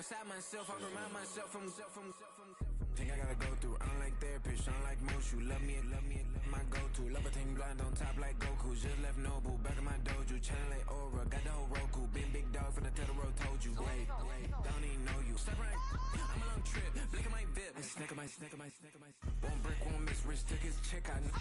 Beside myself, I remind myself from Think I gotta go through, unlike therapist, unlike most. You love me, my go-to. Love a thing blind on top like Goku. Just left Nobu, back in my dojo. Channel like Aura, got the whole Roku. Big dog from the Tether Road told you. Wait, don't even know you. Step right, I'm a long trip, blick at my VIP. Snicker my. Won't break, won't miss, Rich took his chick, I know.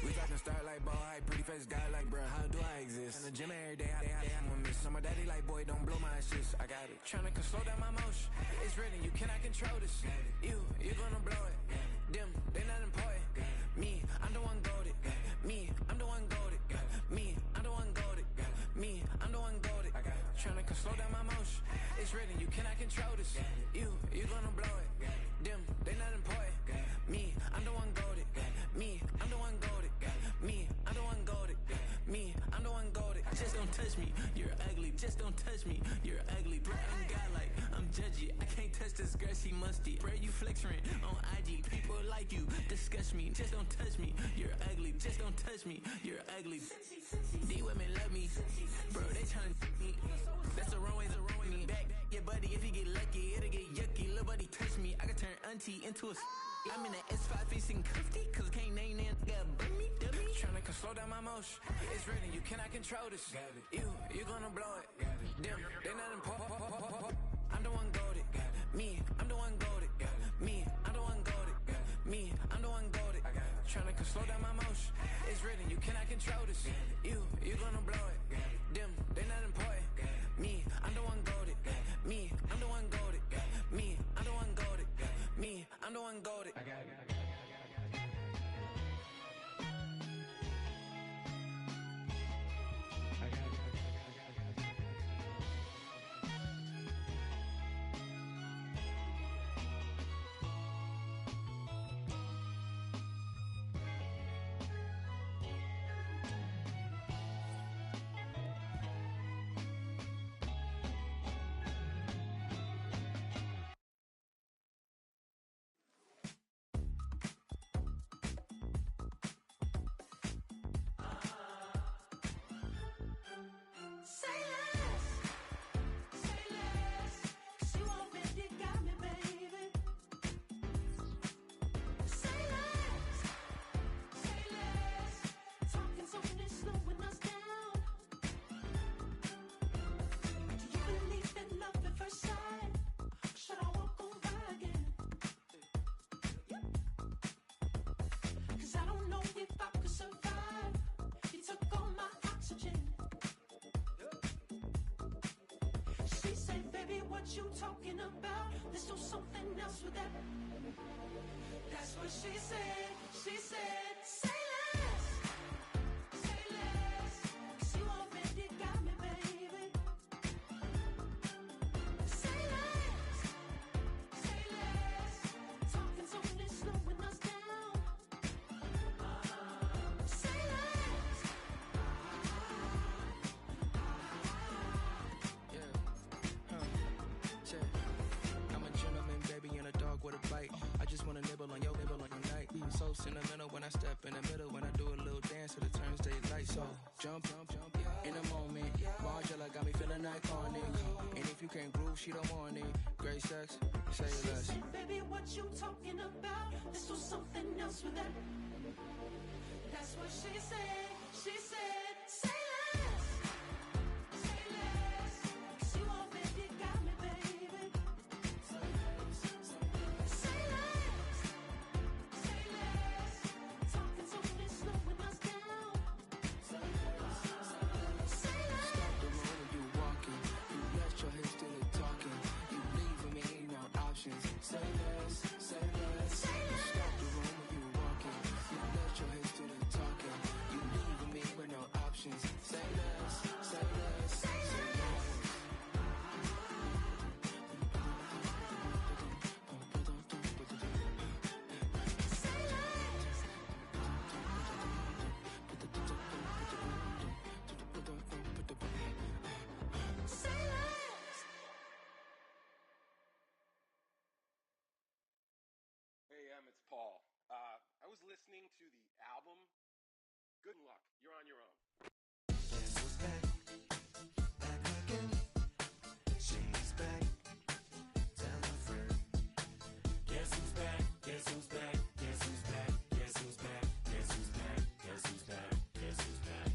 We talking start like ball hype, pretty face guy like, bruh, how do I exist? In the gym every day, I'm gonna miss. Some of daddy like, boy, don't blow my assist. I got it. Tryna slow down my motion. It's written, you cannot control this. You're gonna blow it. Them, they not important. Me, I'm the one goated. Me, I'm the one goated. Me, I'm the one goated. Me, I'm the one goated. Tryna slow down my motion. It's written, you cannot control this. You're gonna blow it. Them, they not important. Me, I'm the one goated. Me, I'm the one goated. Me, I'm the one goated. Me, I'm the one goated. Just don't touch me, you're ugly. Just don't touch me, you're ugly. Bro, I'm godlike, I'm judgy. I can't touch this girl, she musty. Bro, you flexing on IG. People like you disgust me. Just don't touch me, you're ugly. Just don't touch me, you're ugly. These women love me, bro, they tryna me. That's the wrong way me back. Yeah, buddy, if you get lucky, it'll get yucky. Little buddy touch me, I can turn auntie into a I'm in the S5 facing cuffy, cause can't name that got me, dummy. Tryna slow down my motion. It's written, you cannot control this. You're gonna blow it. Them, they not important. I'm the one goated. Me, I'm the one goated. Me, I'm the one goated. Me, I'm the one goated. Tryna slow down my motion. It's written, you cannot control this. You're gonna blow it. Them, they not important. Me, I'm the one goated. Me, I'm the one goated. Me, I'm the one goated. Me, I'm the one goated. what you talking about. Let's do something else with that. That's what she said. She said, say less. Say less. 'Cause you already got me, baby. Say less. Say less. Talking's only slowing us down. Say less. I'm a gentleman, baby, and a dog with a bite. I just wanna nibble on your night. So sentimental when I step in the middle. When I do a little dance, till it turns daylight. So jump, in a moment. Margella got me feeling iconic. And if you can't groove, she don't want it. Great sex, say less. She said, baby, what you talking about? Let's do something else with that. That's what she said. She said, say less. Say less. 'Cause you already got me, baby. Say less. Say less. Talking's only slowing us down. Say less. Say less. The road when you walking, you left your head still talking. You leaving me no options. Say less, say less. Say You less. stop the room when you walking. You left your head still talking. You leaving me with no options. Say less, say less, say less. Say less. Hey, it's Paul. I was listening to the album. Good luck. You're on your own. Guess who's back? Back again. She's back. Tell a friend. Guess who's back? Guess who's back? Guess who's back? Guess who's back? Guess who's back? Guess who's back? Guess who's back?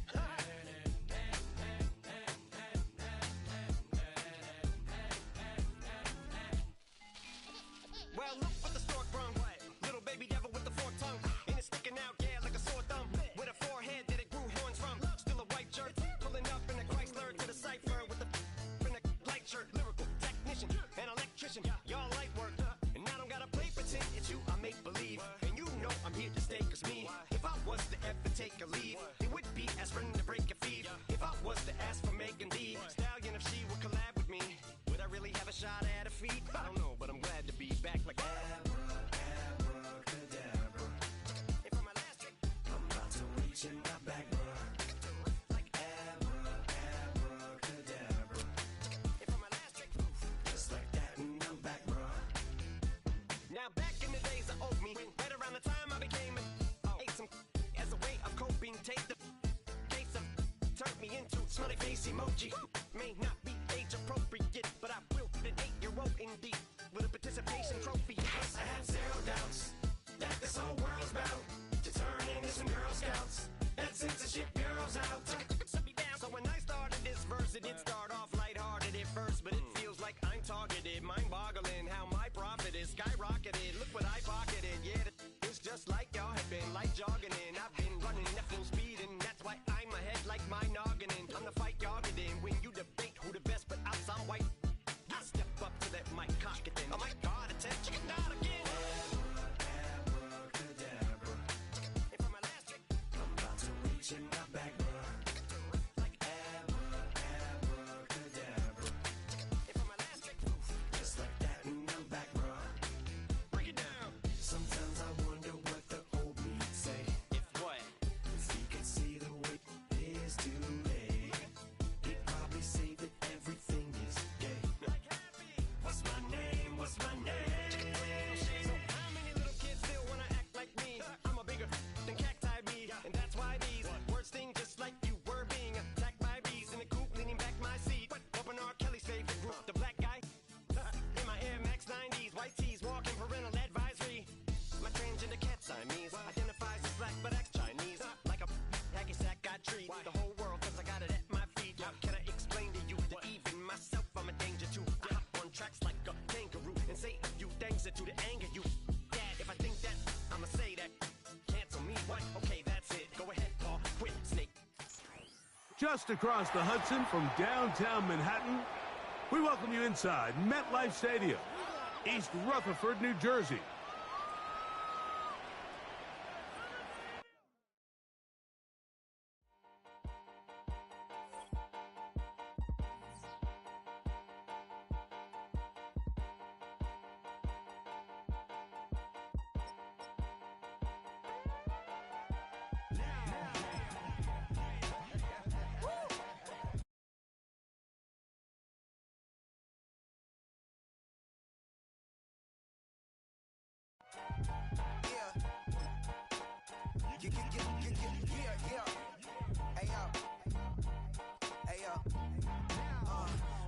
Well, look what the stork brung. Little baby devil with the forked tongue. And it's sticking out, yeah, like a sore thumb. With a forehead that it grew horns from. Still a white shirt. Pulling up in a Chrysler to the cipher with a in a light shirt. Lyrical technician, an electrician. Y'all light work. And I don't gotta play pretend. It's you, I make believe. And you know I'm here to stay, 'cause me, if I was to ever take a leave, it would be aspirin to break a feed. If I was to ask for Megan D Stallion, if she would collab with me, would I really have a shot at a feat? I don't know, but I'm glad to be back like Abracadabra. And for my last trick, I'm about to reach in my back, bruh. like Abracadabra. and for my last trick, Just like that, and I'm back, bruh. now back in the days of old me, right around the time I became ate some as a way of coping. Take the case of turned me into smiley face emoji. May not be age appropriate, but I will fit an 8-year-old indeed with a participation trophy. I have zero doubts that this whole world's bound to turn into some Girl Scouts. That censorship bureau's out. So when I started this verse, it did start off lighthearted at first, but it feels like I'm targeted. Mind-boggling how my profit is skyrocketed. Look what I pocketed. Yeah, it's just like y'all have been like jogging in. I've been running at full speed, and that's why I'm ahead like my noggin. I'm the fight y'all get in when you debate who the best, but I'm some white. I step up to that mic, cock it then. Oh my God, attention, not again. Abracadabra. And for my last trick, I'm about to reach in my back, bruh. like Abracadabra. and for my last trick, Just like that, and I'm back, bruh. break it down. Sometimes I wonder what the old me'd say If what? if he could see the way it is today. He'd probably say that everything is gay. Like happy. What's my name? What's my name? So how many little kids still wanna act like me? I'm a bigger than cacti bee, and that's why these words sting just like you were being attacked by bees in the coop, leaning back my seat. Open R. Kelly's favorite group, the black guy. In my Air Max 90s, white tees, walking parental advisory. My transgender cat Siamese identifies as black but acts Chinese. Like a hacky sack, I treat the whole world 'cause I got it at my feet. How can I explain to you that even myself I'm a danger to? I hop on tracks like a kangaroo and say a few things that to the anger you. Dad, if I think that, I'ma say that. Cancel me, what? Okay, that's it. Go ahead, Paul. Quit, snake. Just across the Hudson from downtown Manhattan, We welcome you inside MetLife Stadium, East Rutherford, New Jersey.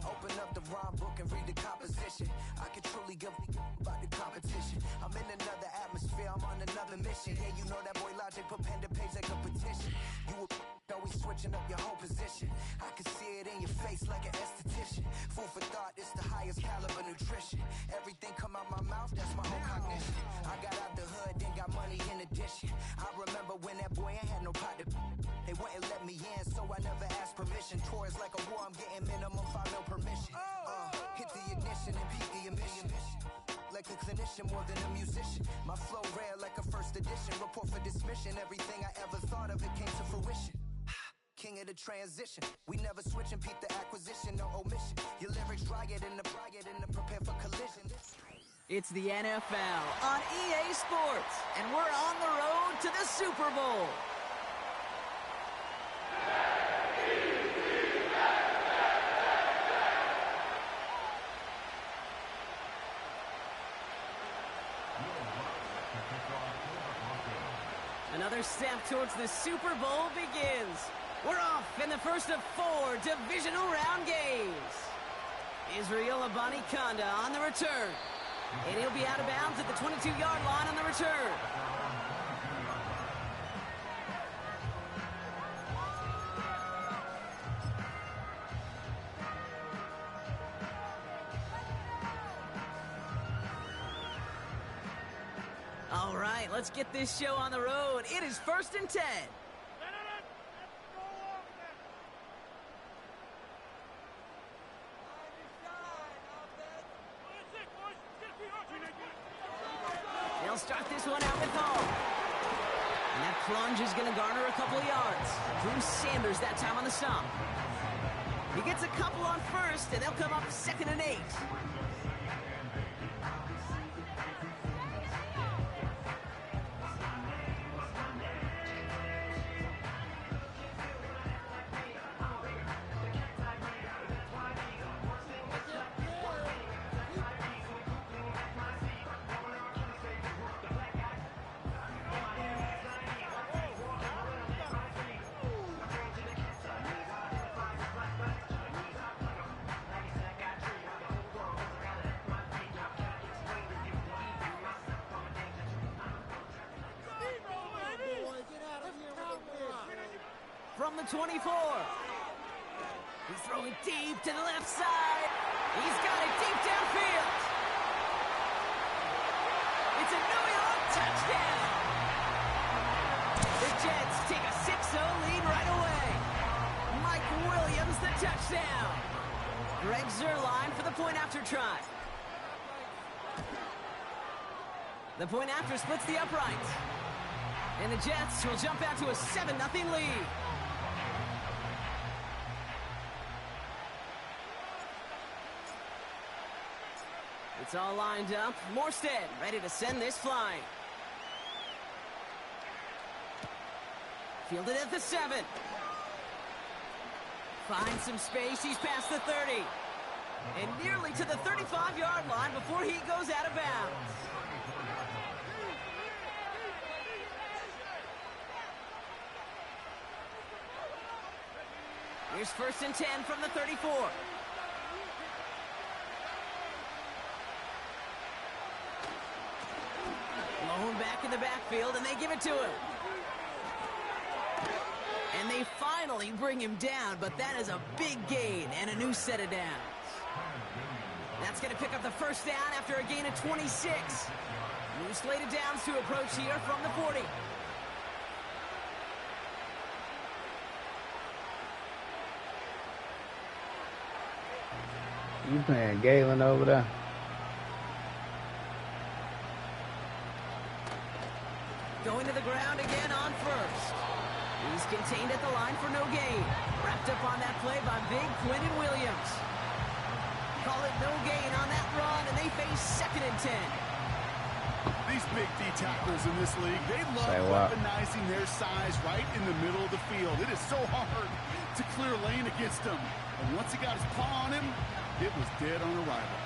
Open up the rhyme book and read the composition. I can truly give about the competition. I'm in another atmosphere, I'm on another mission. Yeah, you know that boy Logic put pen to page like a petition. You always switching up your whole position. I can see it in your face like an esthetician. Food for thought, it's the highest caliber nutrition. Everything come out my mouth, that's my own cognition. I got out the hood, then got money in addition. I remember when that boy ain't had no pot to. They wouldn't let me in, so I never asked permission. Tours like a war, I'm getting minimum 5 mil permission. Hit the ignition and beat the emission. Like a clinician more than a musician. My flow rare like a first edition. Report for dismission. Everything I ever thought of it came to fruition. King of the transition. We never switch and peep the acquisition, no omission. Your lyrics dry it in the prepare for collision. It's the NFL on EA Sports, and we're on the road to the Super Bowl. Another step towards the Super Bowl begins. We're off in the first of 4 divisional round games. Israel Abanikanda on the return. And he'll be out of bounds at the 22-yard line on the return. All right, let's get this show on the road. It is 1st and 10. They'll start this one out with home. And that plunge is going to garner a couple of yards. Bruce Sanders that time on the stop. He gets a couple on first, and they'll come up 2nd and 8. From the 24. He's throwing deep to the left side. He's got it deep downfield. It's a New York touchdown. The Jets take a 6-0 lead right away. Mike Williams the touchdown. Greg Zuerlein for the point after try. The point after splits the uprights. And the Jets will jump out to a 7-0 lead. It's all lined up. Morstead ready to send this flying. Fielded at the 7. Finds some space. He's past the 30. And nearly to the 35-yard line before he goes out of bounds. Here's 1st and 10 from the 34. Lone back in the backfield, and they give it to him. And they finally bring him down, but that is a big gain and a new set of downs. That's going to pick up the 1st down after a gain of 26. New slated downs to approach here from the 40. You playing Galen over there? Going to the ground again on first. He's contained at the line for no gain. Wrapped up on that play by big Quentin Williams. Call it no gain on that run, and they face 2nd and 10. These big D tackles in this league, they love weaponizing their size right in the middle of the field. It is so hard to clear lane against them. And once he got his paw on him, it was dead on arrival.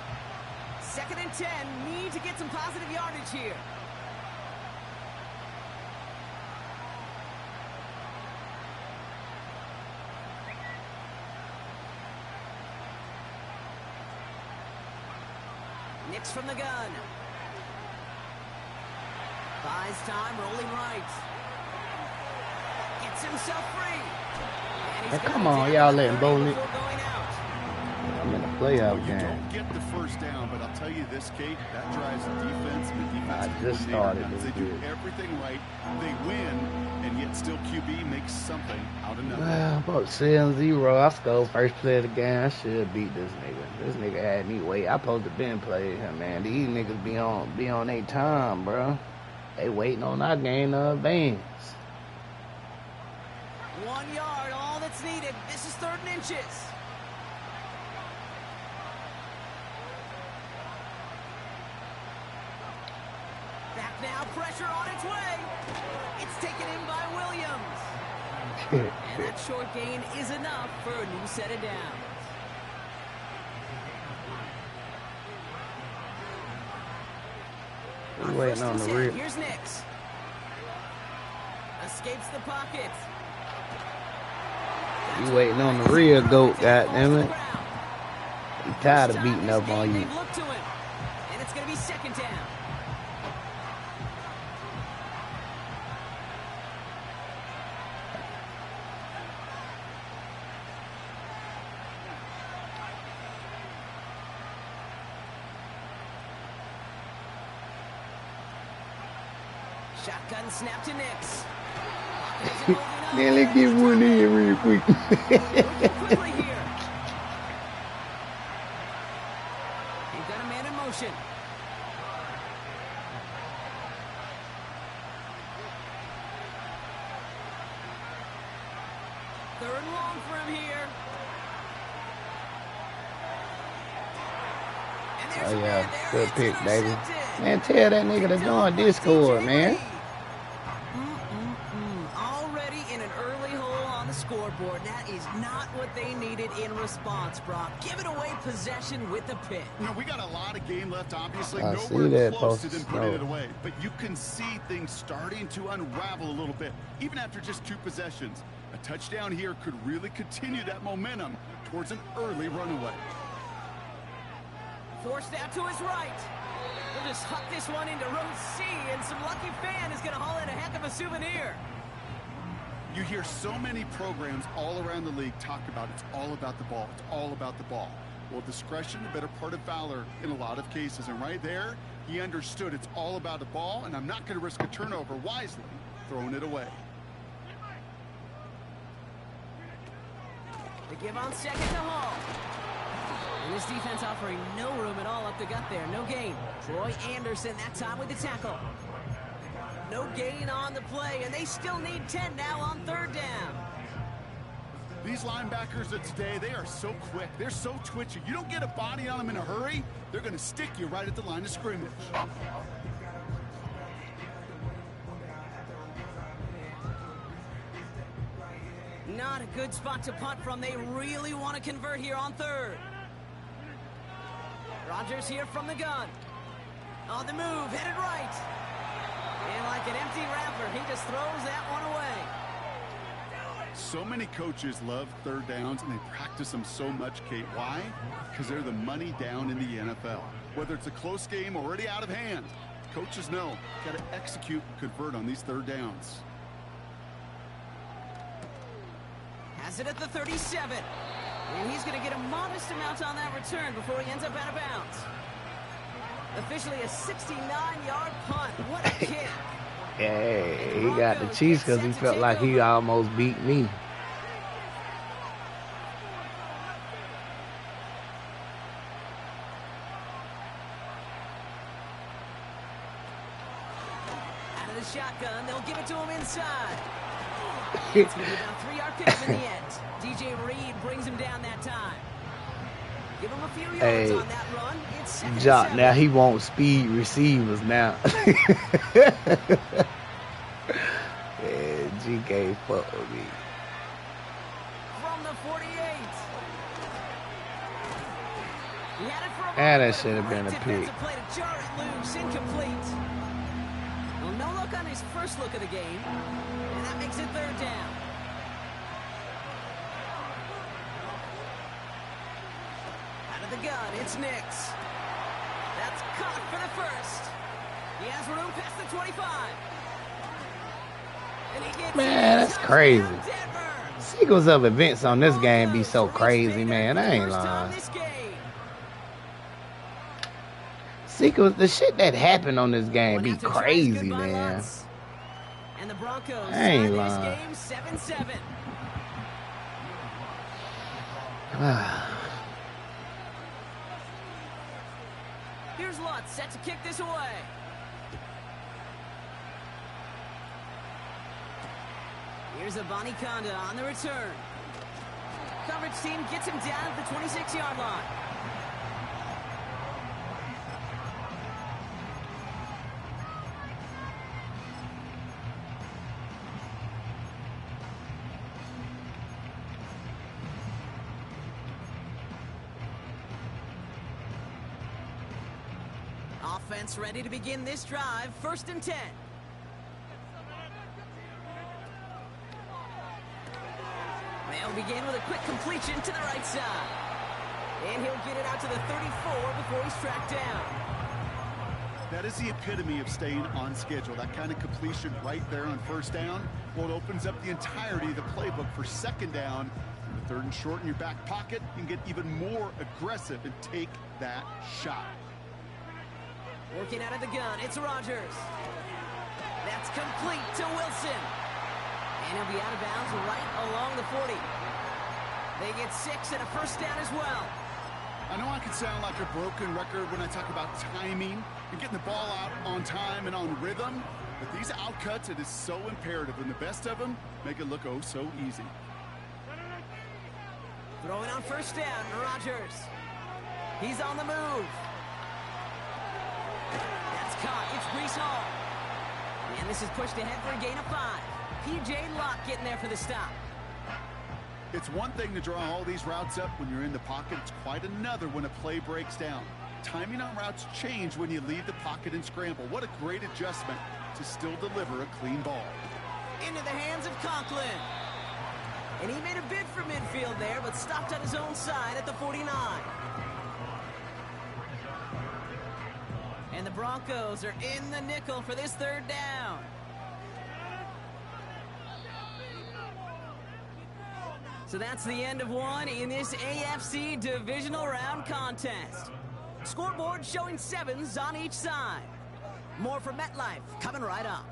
2nd and 10, need to get some positive yardage here. Nix from the gun. Buys time, rolling right. Gets himself free. Hey, come on, y'all letting Bowling. I'm in a playoff game. You don't get the first down, but I'll tell you this, Kate, that drives the defense. And the defense I just started this. They do everything right. They win, and yet still QB makes something out of nothing. Well, about 7-0. I scored first play of the game. I should beat this nigga. This nigga had me wait. I supposed to been play him, man. These niggas be on their time, bro. They waiting on our game to advance. 1 yard, all that's needed. This is 3rd and inches. Back now, pressure on its way. It's taken in by Williams. And that short gain is enough for a new set of downs. We waiting on the rear. Here's Nix. Escapes the pocket. You waiting on the rear goat, goddammit. He tired of beating up on you. Look to him. And it's going to be 2nd down. Shotgun snap to Nix. Man, let's get one in real quick. Quickly here. He's got a man in motion. Third and long for him here. Oh yeah, good pick, baby. Man, tell that nigga to join Discord, man. Already in an early hole on the scoreboard. That is not what they needed in response, Brock. Giving away possession with the pick. You know, we got a lot of game left, obviously. I see Nowhere that close to post. them putting it away. But you can see things starting to unravel a little bit, even after just 2 possessions. A touchdown here could really continue that momentum towards an early runaway. Forced out to his right. We'll just huck this one into row C, and some lucky fan is going to haul in a heck of a souvenir. You hear so many programs all around the league talk about it's all about the ball. It's all about the ball. Well, discretion, the better part of valor in a lot of cases. And right there, he understood it's all about the ball, and I'm not going to risk a turnover wisely, throwing it away. They give on 2nd to Hall. And this defense offering no room at all up the gut there. No gain. Troy Anderson that time with the tackle. No gain on the play, and they still need 10 now on 3rd down. These linebackers of today, they are so quick. They're so twitchy. You don't get a body on them in a hurry, they're going to stick you right at the line of scrimmage. Not a good spot to punt from. They really want to convert here on 3rd. Rodgers here from the gun. On the move, headed right. And like an empty wrapper, he just throws that one away. So many coaches love 3rd downs, and they practice them so much, Kate. Why? Because they're the money down in the NFL. Whether it's a close game already out of hand, coaches know, got to execute and convert on these 3rd downs. Has it at the 37. And he's going to get a modest amount on that return before he ends up out of bounds. Officially a 69-yard punt. What a kick. Hey, he got the cheese because he felt like he almost beat me. shotgun. They'll give it to him inside. It's going to be about 3-yard pickup in the end. DJ Reed brings him down that time. Give him a few yards on that run. It's second Jock, and 7. now he won't speed receivers now. Yeah, GK fuck with me. From the 48. He had it for a And moment, that should have been a pick. play to jar it loose, incomplete. Well, no look on his first look of the game, and that makes it third down. Out of the gun, it's Nix. That's caught for the first. He has room past the 25. And he gets Man, that's crazy. Sequels of events on this game be so crazy, man. I ain't lying. Sequels, the shit that happened on this game be crazy, man. And the Broncos I ain't this lying. game 7-7. Here's Lutz set to kick this away. Here's Abani Kanda on the return. Coverage team gets him down at the 26-yard line. Offense ready to begin this drive. 1st and 10. They'll begin with a quick completion to the right side. And he'll get it out to the 34 before he's tracked down. That is the epitome of staying on schedule. That kind of completion right there on 1st down. Well, it opens up the entirety of the playbook for 2nd down. And the 3rd and short in your back pocket, you can get even more aggressive and take that shot. Working out of the gun, it's Rodgers. That's complete to Wilson. And he'll be out of bounds right along the 40. They get 6 and a 1st down as well. I know I can sound like a broken record when I talk about timing and getting the ball out on time and on rhythm, but these outcuts, it is so imperative, and the best of them make it look oh so easy. Throwing on 1st down, Rodgers. He's on the move. That's caught. It's Breece Hall. And this is pushed ahead for a gain of 5. P.J. Locke getting there for the stop. It's one thing to draw all these routes up when you're in the pocket. It's quite another when a play breaks down. Timing on routes change when you leave the pocket and scramble. What a great adjustment to still deliver a clean ball. Into the hands of Conklin. And he made a bid for midfield there, but stopped on his own side at the 49. And the Broncos are in the nickel for this 3rd down. So that's the end of one in this AFC Divisional Round contest. Scoreboard showing 7s on each side. More from MetLife coming right up.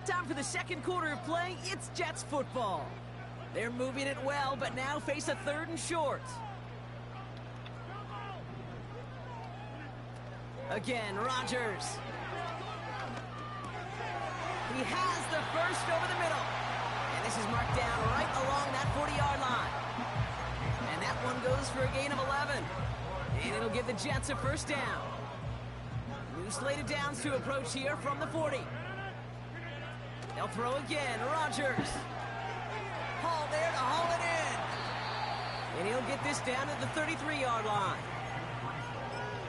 Time for the 2nd quarter of play. It's Jets football. They're moving it well, but now face a 3rd and short. Again, Rodgers. He has the first over the middle. And this is marked down right along that 40-yard line. And that one goes for a gain of 11. And it'll give the Jets a 1st down. New slated downs to approach here from the 40. They'll throw again. Rodgers. Hall there to haul it in. And he'll get this down at the 33-yard line.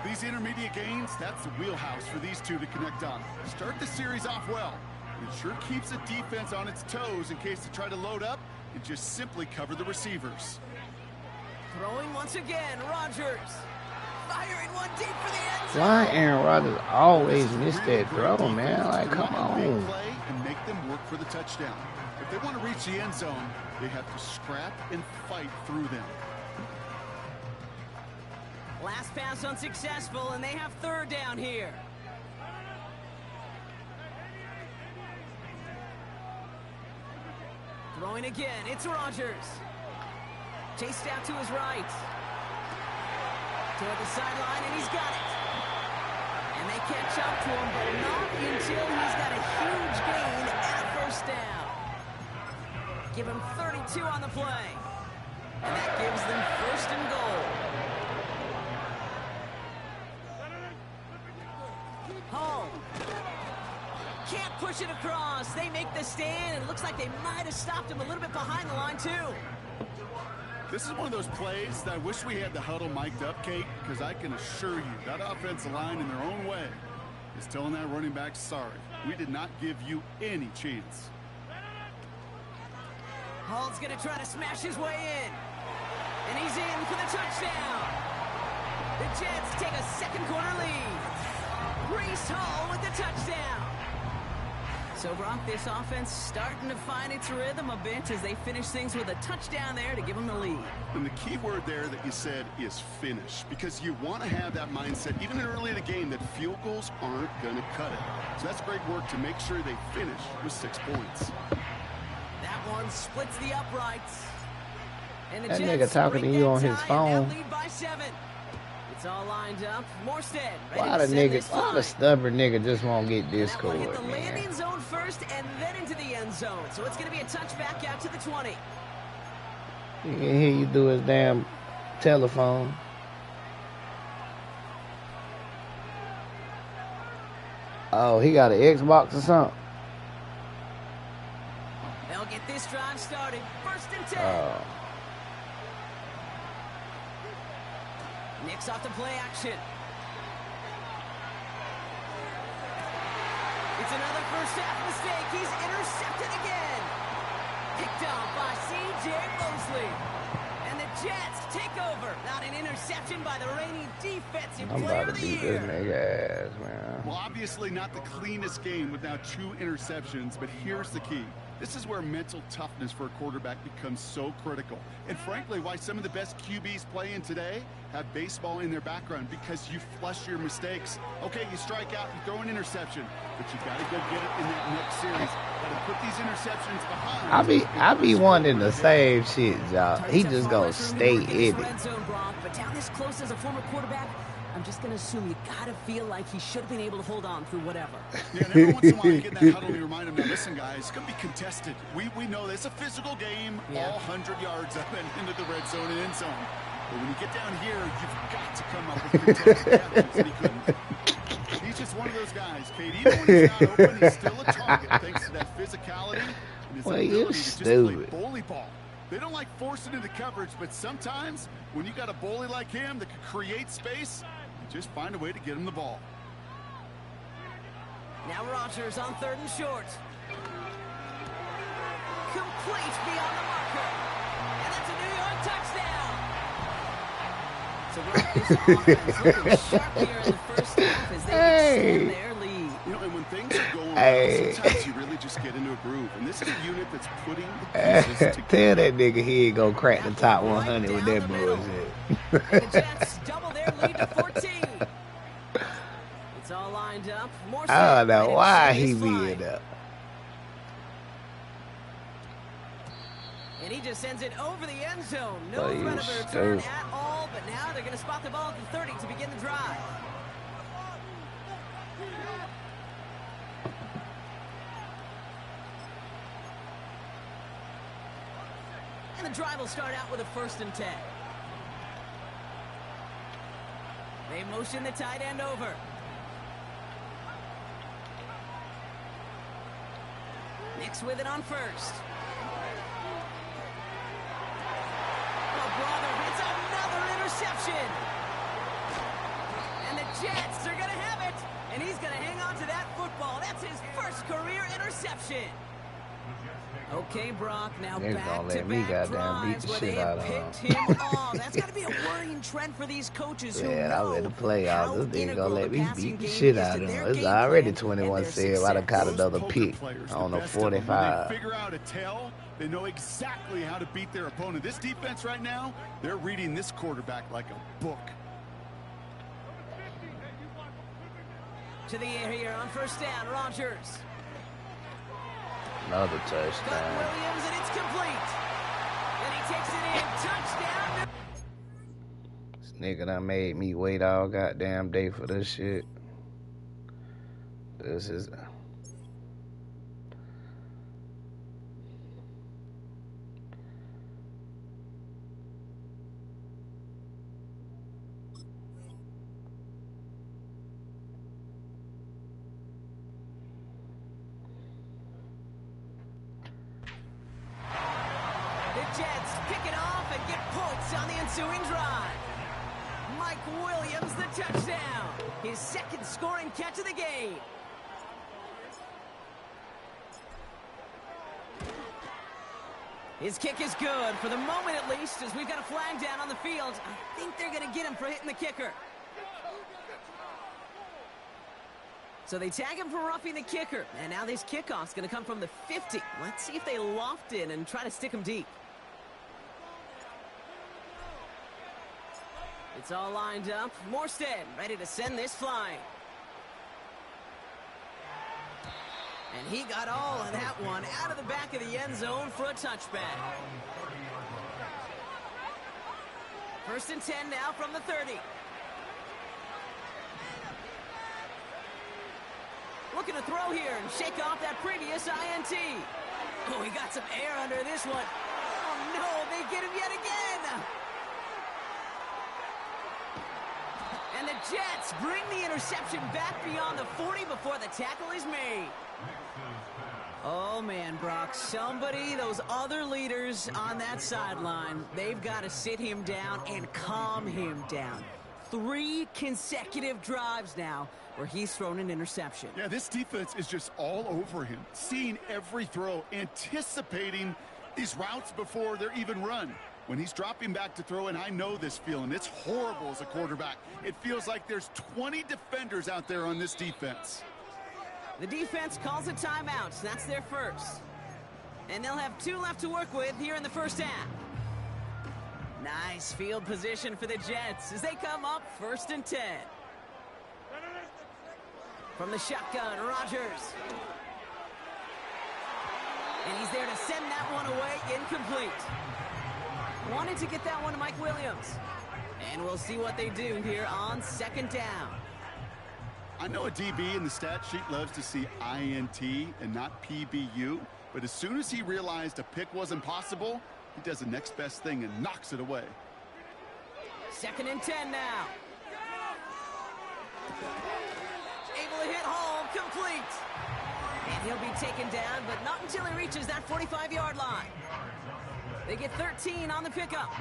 These intermediate gains, that's the wheelhouse for these two to connect on. Start the series off well. It sure keeps the defense on its toes in case they try to load up and just simply cover the receivers. Throwing once again, Rodgers. Firing one deep for the end zone. Why Aaron Rodgers always miss that throw, man? Like, come on. Play and make them work for the touchdown. If they want to reach the end zone, they have to scrap and fight through them. Last pass unsuccessful, and they have 3rd down here. Throwing again, it's Rodgers. Chased out to his right. Toward the sideline, and he's got it. And they catch up to him, but not until he's got a huge gain and a first down. Give him 32 on the play. And that gives them first and goal. Hall. Can't push it across. They make the stand, and it looks like they might have stopped him a little bit behind the line, too. This is one of those plays that I wish we had the huddle mic'd up, Kate, because I can assure you that offensive line in their own way is telling that running back, sorry, we did not give you any chance. Hall's going to try to smash his way in. And he's in for the touchdown. The Jets take a second quarter lead. Breece Hall with the touchdown. So, Brock, this offense starting to find its rhythm a bit as they finish things with a touchdown there to give them the lead. And the key word there that you said is finish, because you want to have that mindset, even early in the game, that field goals aren't going to cut it. So that's great work to make sure they finish with 6 points. That one splits the uprights. And the That Jets nigga talking to bring you that on his tie phone. and now lead by 7. It's all lined up. Morstead ready Why to the send this nigga, why the line. stubborn nigga just won't get And this that one hit scored, the man? landing zone first and then into the end zone. So it's going to be a touchback out to the 20. You can hear you through his damn telephone. Oh, he got an Xbox or something? They'll get this drive started. First and 10. Oh. Nick's off the play action. It's another first half mistake. He's intercepted again. Picked off by C.J. Mosley. And the Jets take over. Not an interception by the reigning defensive I'm player about of to the beat year. this nigga ass, man. Well, obviously not the cleanest game with now 2 interceptions, but here's the key. This is where mental toughness for a quarterback becomes so critical. And frankly, why some of the best QBs playing today have baseball in their background, because you flush your mistakes. Okay, you strike out and throw an interception, but you got to go get it in that next series. Got to put these interceptions behind. I be wanting the same shit, y'all. He just gonna stay in it. Red zone, Brock, but down this close as a former quarterback, I'm just going to assume you got to feel like he should have been able to hold on through whatever. Yeah, and every once in a while you get in that huddle and you remind him, now listen guys, it's going to be contested. We know this. It's a physical game, all 100 yards up and into the red zone and end zone. But when you get down here, you've got to come up with contested catches, and he couldn't. He's just one of those guys, Kate. Even when he's not open, he's still a target thanks to that physicality and his Well, ability you're to just stupid. play bully ball. They don't like forcing into coverage, but sometimes when you got a bully like him that can create space, just find a way to get him the ball. Now Rodgers on 3rd and short. Complete beyond the marker. And that's a New York touchdown. So Brock, this offense looking sharp here in the first half as they extend their lead. You know, and when things are going Hey. well, sometimes you really just get into a groove. And this is a unit that's putting the pieces together. Tell that nigga he ain't gonna crack the top 100 with that bullshit. And the Jets double their lead to 14. It's all lined up. More I don't know ready to why send he this being fly. up. And he just sends it over the end zone. No Oh, threat you of a return stupid. at all, but now they're going to spot the ball at the 30 to begin the drive. And the drive will start out with a 1st and 10. They motion the tight end over. Nick's with it on 1st. Oh, brother, it's another interception. And the Jets are going to have it. And he's going to hang on to that football. That's his first career interception. Okay, Brock, now They're gonna let me back-to-back goddamn beat drives the where shit they out have of picked him off. That's got to be a worrying trend for these coaches who Man, I know ready to play how all this nigga integral gonna let the me passing beat the game shit is out to of their him. It's game already plan and 21-7. their I'd success. have caught Those another poker pick players, on the the best of them, when 45. they figure out a tell, they know exactly how to beat their opponent. This defense right now, they're reading this quarterback like a book. To the air here on 1st down, Rodgers. Another Got touchdown. Williams, and it's complete. Then he takes it in. Touchdown. This nigga done made me wait all goddamn day for this shit. This is... The Jets pick it off and get points on the ensuing drive. Mike Williams, the touchdown. His second scoring catch of the game. His kick is good, for the moment at least, as we've got a flag down on the field. I think they're going to get him for hitting the kicker. So they tag him for roughing the kicker, and now this kickoff's going to come from the 50. Let's see if they loft in and try to stick him deep. It's all lined up. Morstead ready to send this flying. And he got all of that one out of the back of the end zone for a touchback. 1st and 10 now from the 30. Looking to throw here and shake off that previous INT. Oh, he got some air under this one. Oh, no, they get him yet again. And the Jets bring the interception back beyond the 40 before the tackle is made. Oh, man, Brock, those other leaders on that sideline, they've got to sit him down and calm him down. 3 consecutive drives now where he's thrown an interception. Yeah, this defense is just all over him, seeing every throw, anticipating these routes before they're even run. When he's dropping back to throw, and I know this feeling, it's horrible as a quarterback. It feels like there's 20 defenders out there on this defense. The defense calls a timeout. That's their first. And they'll have 2 left to work with here in the first half. Nice field position for the Jets as they come up 1st and 10. From the shotgun, Rodgers. And he's there to send that one away, incomplete. Wanted to get that one to Mike Williams. And we'll see what they do here on 2nd down. I know a DB in the stat sheet loves to see INT and not PBU, but as soon as he realized a pick wasn't possible, he does the next best thing and knocks it away. 2nd and 10 now. Able to hit home, complete. And he'll be taken down, but not until he reaches that 45-yard line. They get 13 on the pickup.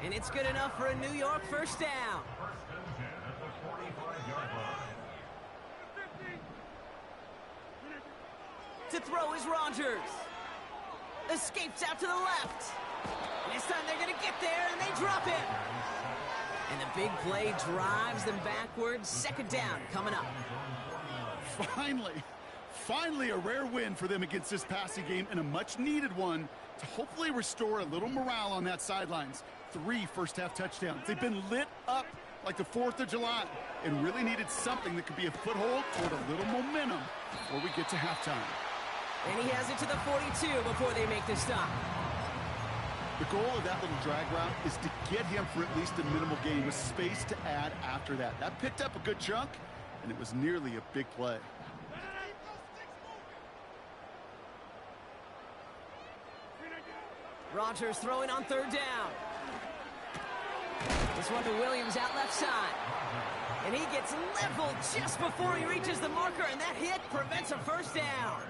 And it's good enough for a New York first down. To throw is Rodgers. Escapes out to the left. And this time they're going to get there, and they drop him. And the big play drives them backwards. 2nd down coming up. Finally a rare win for them against this passing game, and a much-needed one to hopefully restore a little morale on that sidelines. 3 first-half touchdowns. They've been lit up like the 4th of July and really needed something that could be a foothold toward a little momentum before we get to halftime. And he has it to the 42 before they make the stop. The goal of that little drag route is to get him for at least a minimal gain with space to add after that. That picked up a good chunk, and it was nearly a big play. Rodgers throwing on 3rd down. This one to Williams out left side. And he gets leveled just before he reaches the marker, and that hit prevents a first down.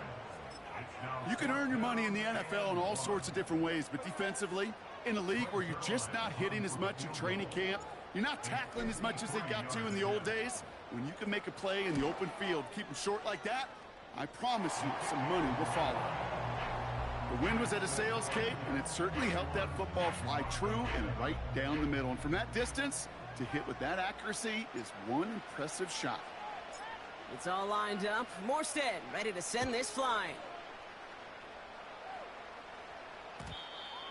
You can earn your money in the NFL in all sorts of different ways, but defensively, in a league where you're just not hitting as much in training camp, you're not tackling as much as they got to in the old days, when you can make a play in the open field, keep them short like that, I promise you some money will follow. The wind was at a sail's cape, and it certainly helped that football fly true and right down the middle. And from that distance, to hit with that accuracy is one impressive shot. It's all lined up. Morstead ready to send this flying.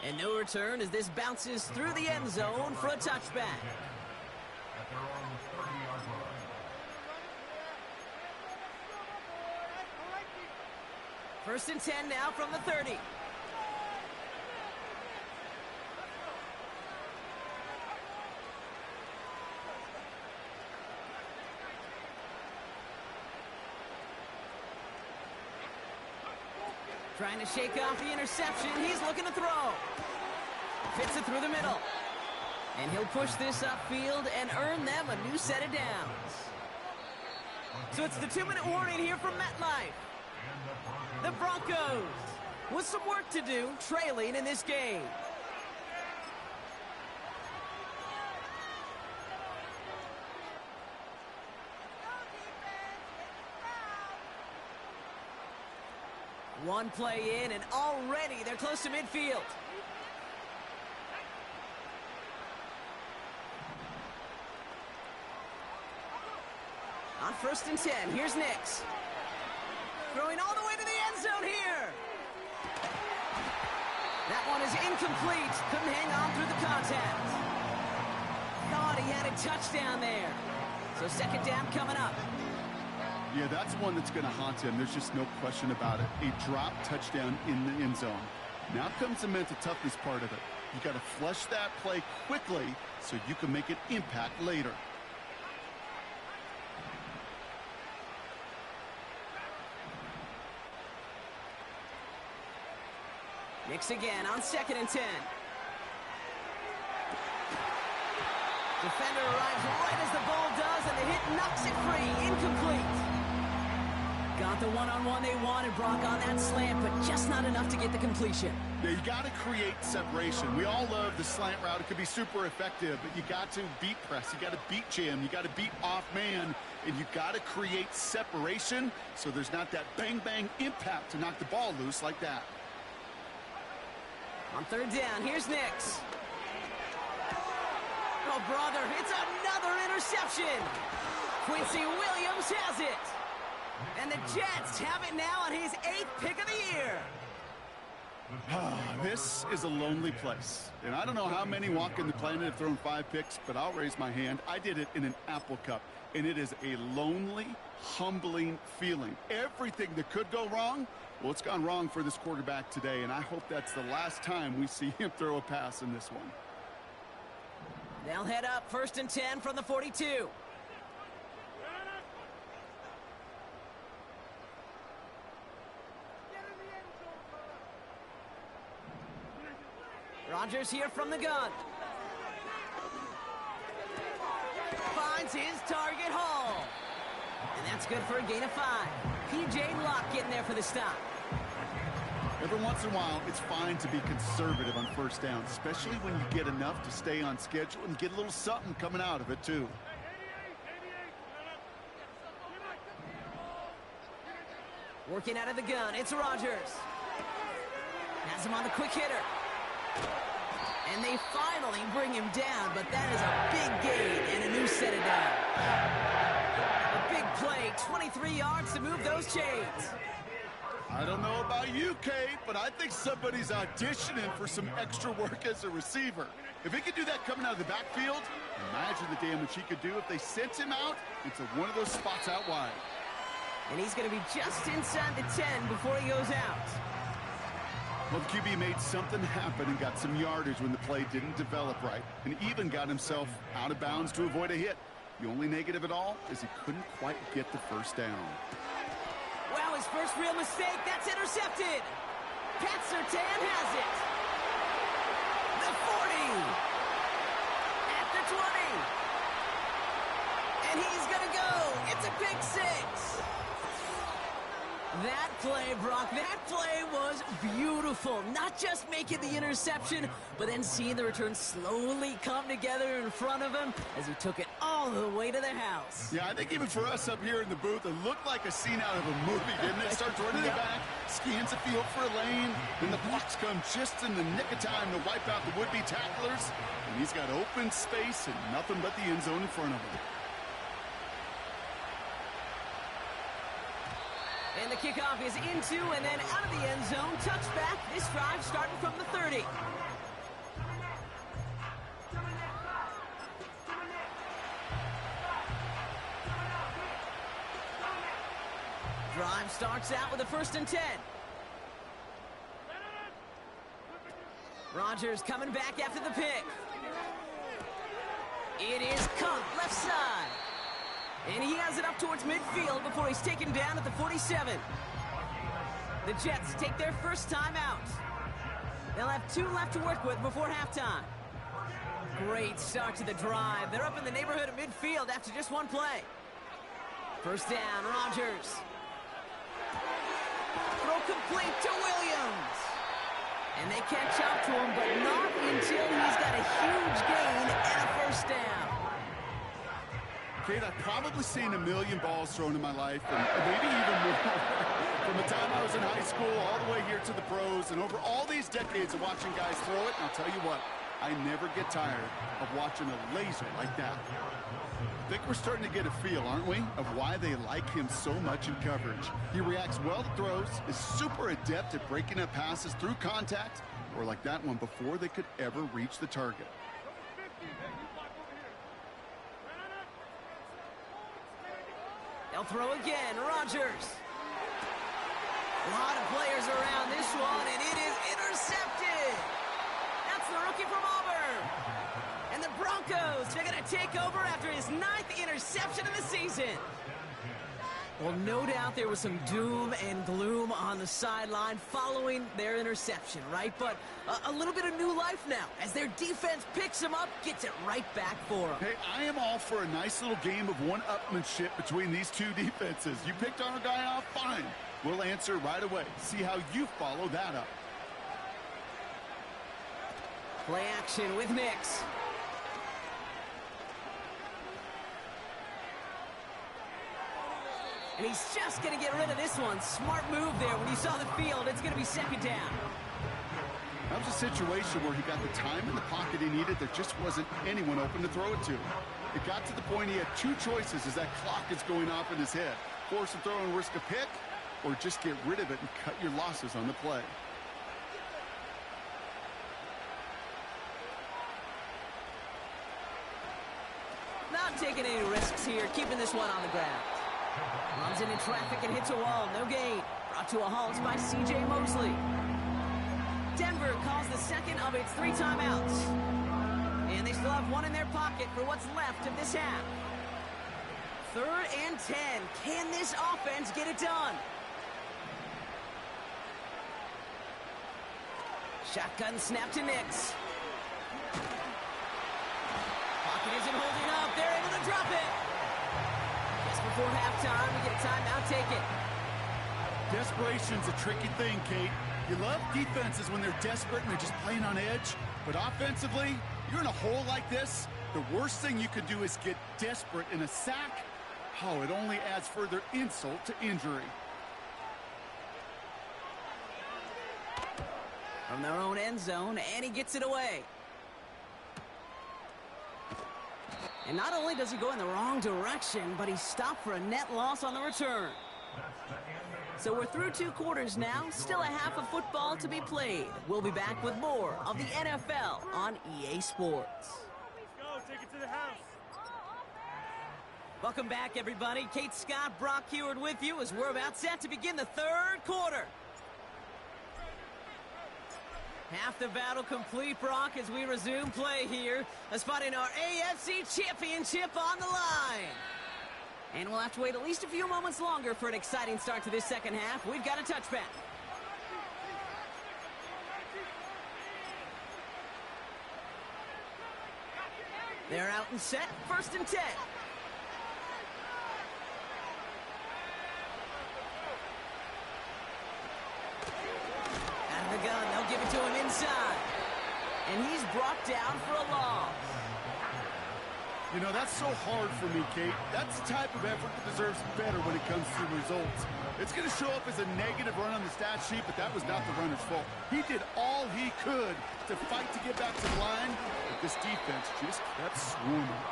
And no return as this bounces through the end zone for a touchback. First and 10 now from the 30. Trying to shake off the interception. He's looking to throw. Fits it through the middle. And he'll push this upfield and earn them a new set of downs. So it's the 2-minute warning here from MetLife. The Broncos with some work to do, trailing in this game. One play in, and already they're close to midfield. On first and 10, here's Nix. Throwing all the way to the end zone here. That one is incomplete. Couldn't hang on through the contact. Thought he had a touchdown there. So second down coming up. Yeah, that's one that's going to haunt him. There's just no question about it. A drop touchdown in the end zone. Now comes the mental toughness part of it. You got to flush that play quickly so you can make an impact later. Nix again on second and 10. Defender arrives right as the ball does, and the hit knocks it free. Incomplete. Got the one-on-one they wanted, Brock, on that slant, but just not enough to get the completion. Yeah, you got to create separation. We all love the slant route. It could be super effective, but you got to beat press. You got to beat jam. You got to beat off man, and you got to create separation so there's not that bang-bang impact to knock the ball loose like that. On third down, here's Nix. Oh, brother, it's another interception. Quincy Williams has it. And the Jets have it now on his 8th pick of the year. This is a lonely place. And I don't know how many walking the planet have thrown 5 picks, but I'll raise my hand. I did it in an Apple Cup. And it is a lonely, humbling feeling. Everything that could go wrong, well, it's gone wrong for this quarterback today. And I hope that's the last time we see him throw a pass in this one. They'll head up first and 10 from the 42. Rodgers here from the gun. Finds his target Hall. And that's good for a gain of 5. P.J. Locke getting there for the stop. Every once in a while, it's fine to be conservative on first down, especially when you get enough to stay on schedule and get a little something coming out of it, too. Working out of the gun, it's Rodgers. Has him on the quick hitter. And they finally bring him down, but that is a big gain and a new set of down. A big play, 23 yards to move those chains. I don't know about you, Kate, but I think somebody's auditioning for some extra work as a receiver. If he could do that coming out of the backfield, imagine the damage he could do if they sent him out into one of those spots out wide. And he's going to be just inside the 10 before he goes out. Well, the QB made something happen and got some yardage when the play didn't develop right, and even got himself out of bounds to avoid a hit. The only negative at all is he couldn't quite get the first down. Wow, his first real mistake, that's intercepted. Pat Surtain has it. The 40. At the 20. And he's going to go. It's a big 6. That play, Brock, that play was beautiful. Not just making the interception, but then seeing the return slowly come together in front of him as he took it all the way to the house. Yeah, I think even for us up here in the booth, it looked like a scene out of a movie, didn't it? Starts running the back, scans the field for a lane, then the blocks come just in the nick of time to wipe out the would-be tacklers, and he's got open space and nothing but the end zone in front of him. And the kickoff is into and then out of the end zone. Touchback. This drive starting from the 30. Drive starts out with a first and 10. Rodgers coming back after the pick. It is caught left side. And he has it up towards midfield before he's taken down at the 47. The Jets take their first time out. They'll have 2 left to work with before halftime. Great start to the drive. They're up in the neighborhood of midfield after just 1 play. First down, Rodgers. Throw complete to Williams. And they catch up to him, but not until he's got a huge gain and a first down. Kate, I've probably seen a million balls thrown in my life, and maybe even more. From the time I was in high school all the way here to the pros, and over all these decades of watching guys throw it, and I'll tell you what, I never get tired of watching a laser like that. I think we're starting to get a feel, aren't we, of why they like him so much in coverage. He reacts well to throws, is super adept at breaking up passes through contact, or like that one before they could ever reach the target. They'll throw again, Rodgers. A lot of players around this one, and it is intercepted. That's the rookie from Auburn. And the Broncos, they're going to take over after his 9th interception of the season. Well, no doubt there was some doom and gloom on the sideline following their interception, right? But a little bit of new life now as their defense picks him up, gets it right back for him. Hey, I am all for a nice little game of one-upmanship between these two defenses. You picked our guy off, fine. We'll answer right away. See how you follow that up. Play action with Nix. And he's just going to get rid of this one. Smart move there. When you saw the field, it's going to be second down. That was a situation where he got the time in the pocket he needed. There just wasn't anyone open to throw it to. It got to the point he had 2 choices as that clock is going off in his head. Force a throw and risk a pick, or just get rid of it and cut your losses on the play. Not taking any risks here, keeping this one on the ground. Runs into traffic and hits a wall, no gain. Brought to a halt by C.J. Mosley. Denver calls the second of its 3 timeouts. And they still have 1 in their pocket for what's left of this half. 3rd and 10. Can this offense get it done? Shotgun snap to Nix. Pocket isn't holding up. They're able to drop it. Just before halftime, we get a timeout taken. Desperation's a tricky thing, Kate. You love defenses when they're desperate and they're just playing on edge. But offensively, you're in a hole like this, the worst thing you could do is get desperate in a sack. Oh, it only adds further insult to injury. From their own end zone, and he gets it away. And not only does he go in the wrong direction, but he's stopped for a net loss on the return. So we're through 2 quarters now, still a half of football to be played. We'll be back with more of the NFL on EA Sports. Let's go, take it to the house. Welcome back, everybody. Kate Scott, Brock Heward with you as we're about set to begin the 3rd quarter. Half the battle complete, Brock, as we resume play here. A spot in our AFC Championship on the line. And we'll have to wait at least a few moments longer for an exciting start to this second half. We've got a touchback. They're out and set. 1st and 10. Out of the gun. They'll give it to him inside. And he's brought down for a loss. You know, that's so hard for me, Kate. That's the type of effort that deserves better when it comes to results. It's going to show up as a negative run on the stat sheet, but that was not the runner's fault. He did all he could to fight to get back to the line, but this defense just kept swarming.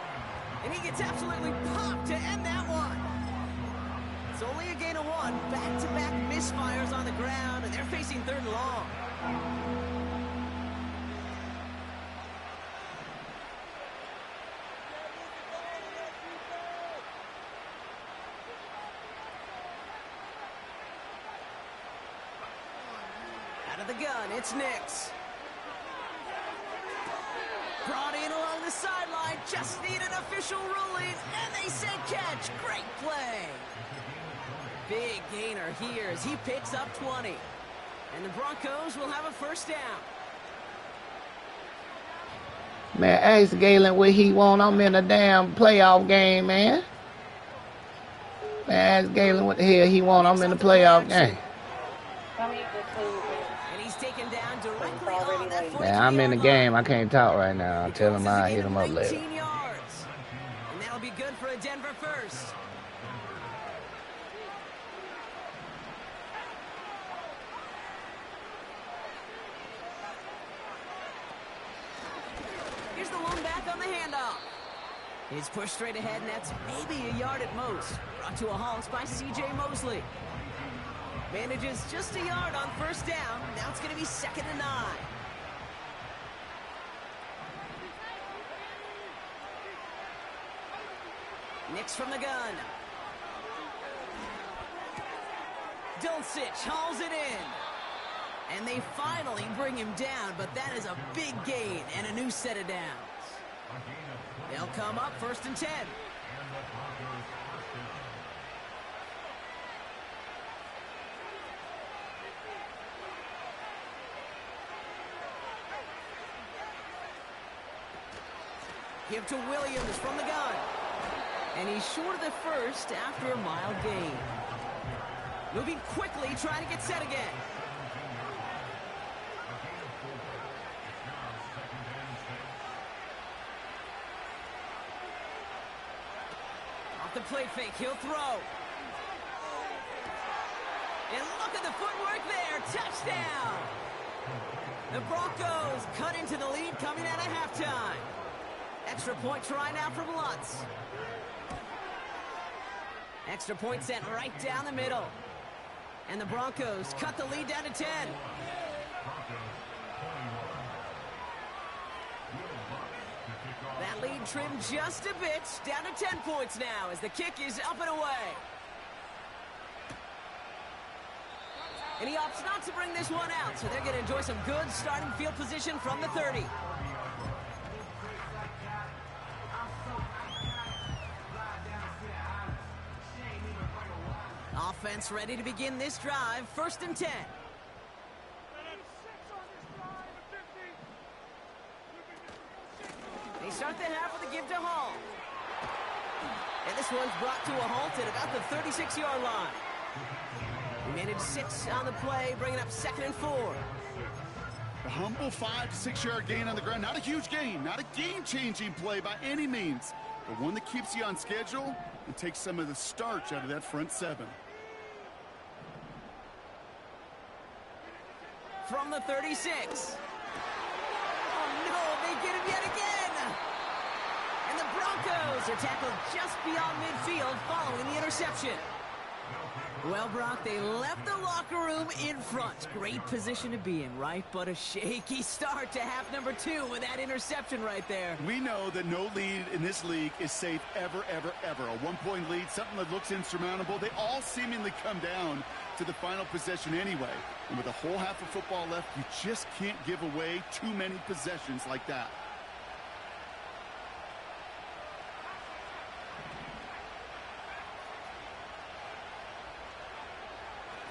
And he gets absolutely popped to end that one. It's only a gain of 1. Back-to-back misfires on the ground, and they're facing 3rd and long. Out of the gun, it's Nix. the sideline. Just need an official ruling, and they say catch. Great play. Big gainer here as he picks up 20. And the Broncos will have a first down. Man, ask Galen what he want. I'm in a damn playoff game, man. Man, ask Galen what the hell he want. I'm in the playoff game. And he's taken down directly on that 43-yard Man, I'm in the game. I can't talk right now. I'll tell him line. I'll hit him up later. 19 yards. And that'll be good for a Denver first. Here's the lone back on the handoff. He's pushed straight ahead, and that's maybe a yard at most. Brought to a halt by C.J. Mosley. Manages just a yard on first down. Now it's going to be 2nd and 9. Nix from the gun. Dulcich hauls it in. And they finally bring him down, but that is a big gain and a new set of downs. They'll come up 1st and 10. Give to Williams from the gun. And he's short of the first after a mild gain. Moving quickly, trying to get set again. Off the play fake, he'll throw. And look at the footwork there, touchdown! The Broncos cut into the lead coming out of halftime. Extra point try now from Lutz. Extra point sent right down the middle. And the Broncos cut the lead down to 10. That lead trimmed just a bit, down to 10 points now as the kick is up and away. And he opts not to bring this one out, so they're going to enjoy some good starting field position from the 30. Offense ready to begin this drive. 1st and 10. They start the half with a give to Hall. And this one's brought to a halt at about the 36-yard line. We managed 6 on the play, bringing up 2nd and 4. A humble 5 to 6 yard gain on the ground. Not a huge gain, not a game-changing play by any means, but one that keeps you on schedule and takes some of the starch out of that front 7. From the 36. Oh no, they get him yet again! And the Broncos are tackled just beyond midfield following the interception. Well, Brock, they left the locker room in front. Great position to be in, right? But a shaky start to half number 2 with that interception right there. We know that no lead in this league is safe ever, ever, ever. A 1-point lead, something that looks insurmountable. They all seemingly come down to the final possession anyway. And with a whole half of football left, you just can't give away too many possessions like that.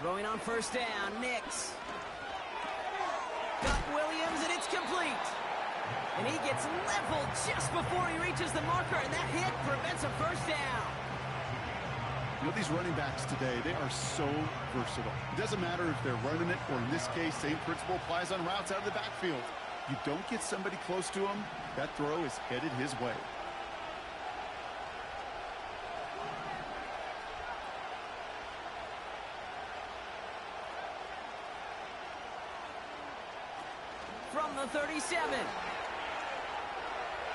Throwing on first down, Nix. Got Williams, and it's complete. And he gets leveled just before he reaches the marker, and that hit prevents a first down. You know, these running backs today, they are so versatile. It doesn't matter if they're running it, or in this case, same principle applies on routes out of the backfield. You don't get somebody close to him, that throw is headed his way. From the 37.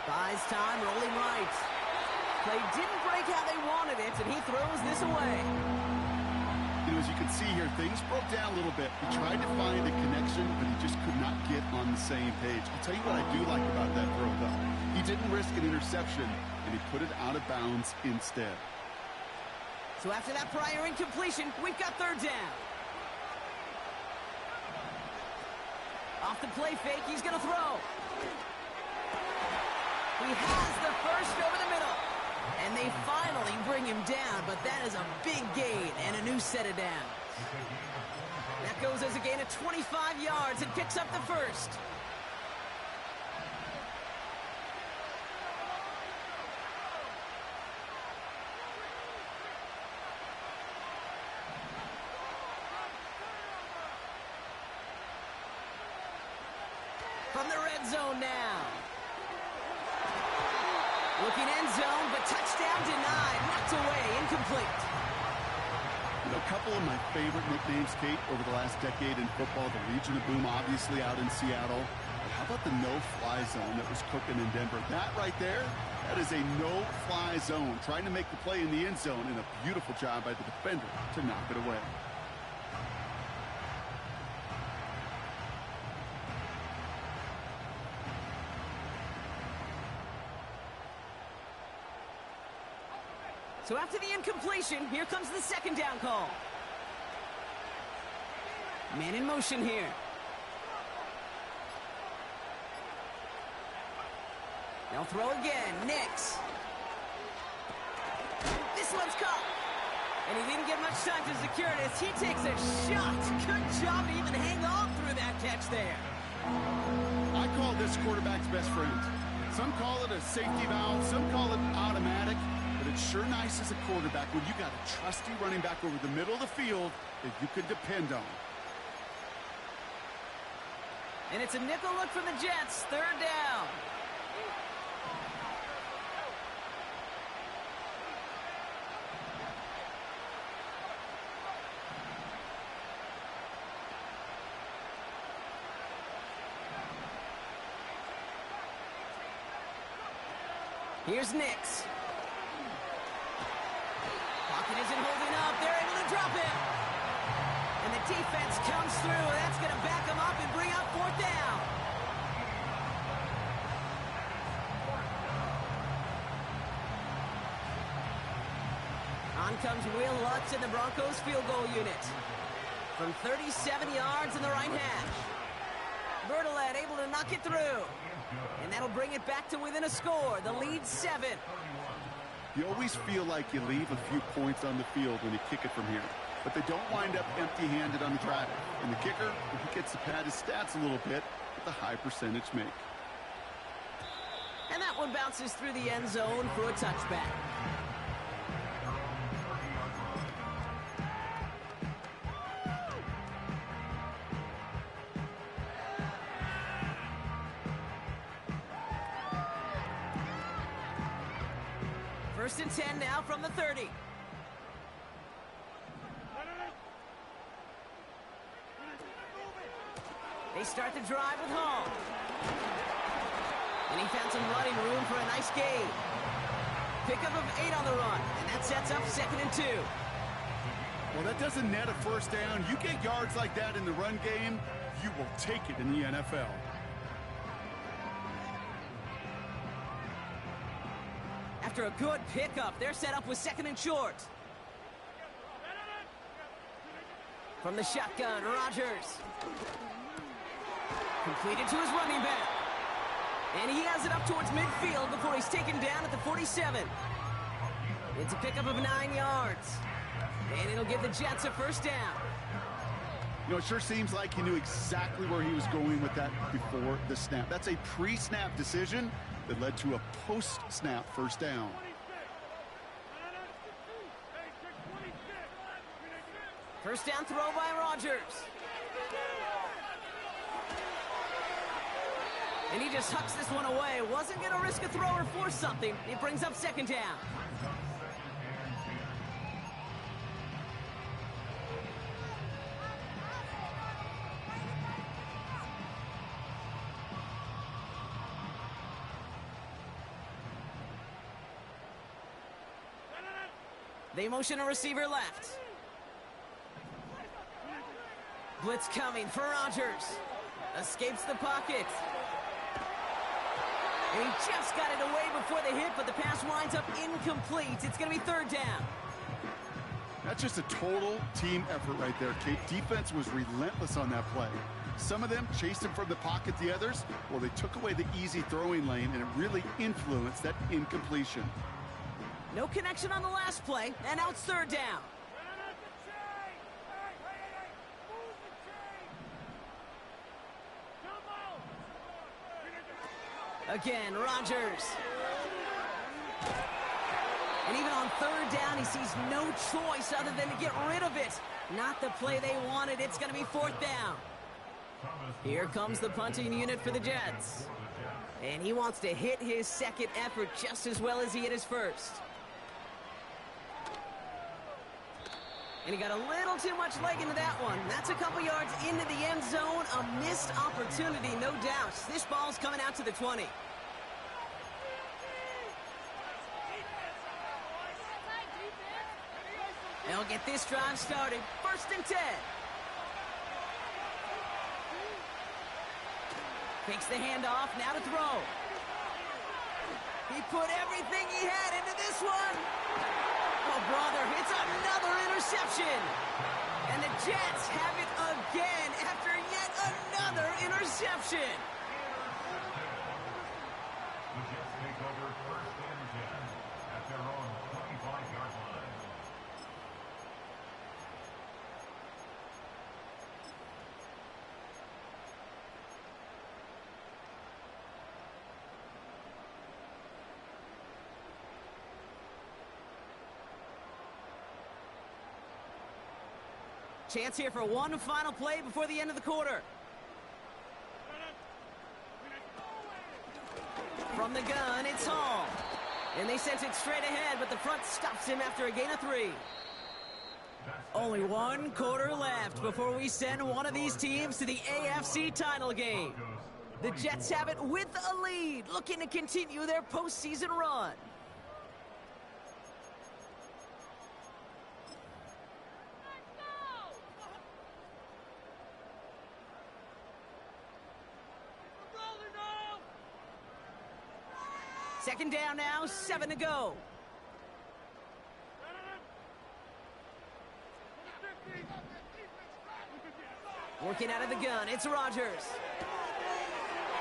Buys time, rolling right. Play didn't break how they wanted it, and he throws this away. You know, as you can see here, things broke down a little bit. He tried to find a connection, but he just could not get on the same page. I'll tell you what I do like about that throw, though. He didn't risk an interception, and he put it out of bounds instead. So after that prior incompletion, we've got 3rd down. Off the play fake, he's going to throw. He has the first over the middle. And they finally bring him down, but that is a big gain and a new set of downs. That goes as a gain of 25 yards and picks up the first. From the red zone now. Looking end zone, but touchdown denied. Knocked away, incomplete. You know, a couple of my favorite nicknames, Kate, over the last decade in football. The Legion of Boom, obviously, out in Seattle. But how about the no-fly zone that was cooking in Denver? That right there, that is a no-fly zone. Trying to make the play in the end zone, and a beautiful job by the defender to knock it away. So after the incompletion, here comes the second down call. Man in motion here. They'll throw again. Nix. This one's caught. And he didn't get much time to secure it as he takes a shot. Good job to even hang on through that catch there. I call this quarterback's best friend. Some call it a safety valve. Some call it automatic. But it's sure nice as a quarterback when you got a trusty running back over the middle of the field that you can depend on. And it's a nickel look from the Jets. Third down. Here's Nix. Pocket isn't holding up. They're able to drop it. And the defense comes through. That's going to back them up and bring up fourth down. On comes Will Lutz in the Broncos field goal unit. From 37 yards in the right hash. Bertolet able to knock it through. And that'll bring it back to within a score. The lead's 7. You always feel like you leave a few points on the field when you kick it from here. But they don't wind up empty-handed on the drive. And the kicker, he gets to pad his stats a little bit with a high percentage make. And that one bounces through the end zone for a touchback. First and 10 now from the 30. They start the drive with Hall. And he found some running room for a nice gain. Pickup of 8 on the run, and that sets up 2nd and 2. Well, that doesn't net a first down. You get yards like that in the run game, you will take it in the NFL. After a good pickup, they're set up with 2nd and short. From the shotgun, Rodgers. Completed to his running back. And he has it up towards midfield before he's taken down at the 47. It's a pickup of 9 yards. And it'll give the Jets a first down. You know, it sure seems like he knew exactly where he was going with that before the snap. That's a pre-snap decision that led to a post-snap first down. First down throw by Rodgers. And he just hucks this one away. Wasn't going to risk a throw or force something. It brings up 2nd down. They motion a receiver left. Blitz coming for Rodgers. Escapes the pocket. And he just got it away before the hit, but the pass winds up incomplete. It's going to be 3rd down. That's just a total team effort right there, Kate. Defense was relentless on that play. Some of them chased him from the pocket, the others, well, they took away the easy throwing lane, and it really influenced that incompletion. No connection on the last play, and now it's third down. Again, Rodgers. And even on third down, he sees no choice other than to get rid of it. Not the play they wanted. It's going to be fourth down. Here comes the punting unit for the Jets. And he wants to hit his second effort just as well as he hit his first. And he got a little too much leg into that one. That's a couple yards into the end zone. A missed opportunity, no doubt. This ball's coming out to the 20. They'll get this drive started. First and 10. Takes the handoff, now to throw. He put everything he had into this one. Oh, brother, it's another interception. And the Jets have it again after yet another interception. The Jets take over first and 10 at their own 25-yard line. Chance here for one final play before the end of the quarter. From the gun, it's Hall. And they sent it straight ahead, but the front stops him after a gain of 3. Only one quarter left before we send one of these teams to the AFC title game. The Jets have it with a lead, looking to continue their postseason run. Second down now, 7 to go. Working out of the gun, it's Rodgers.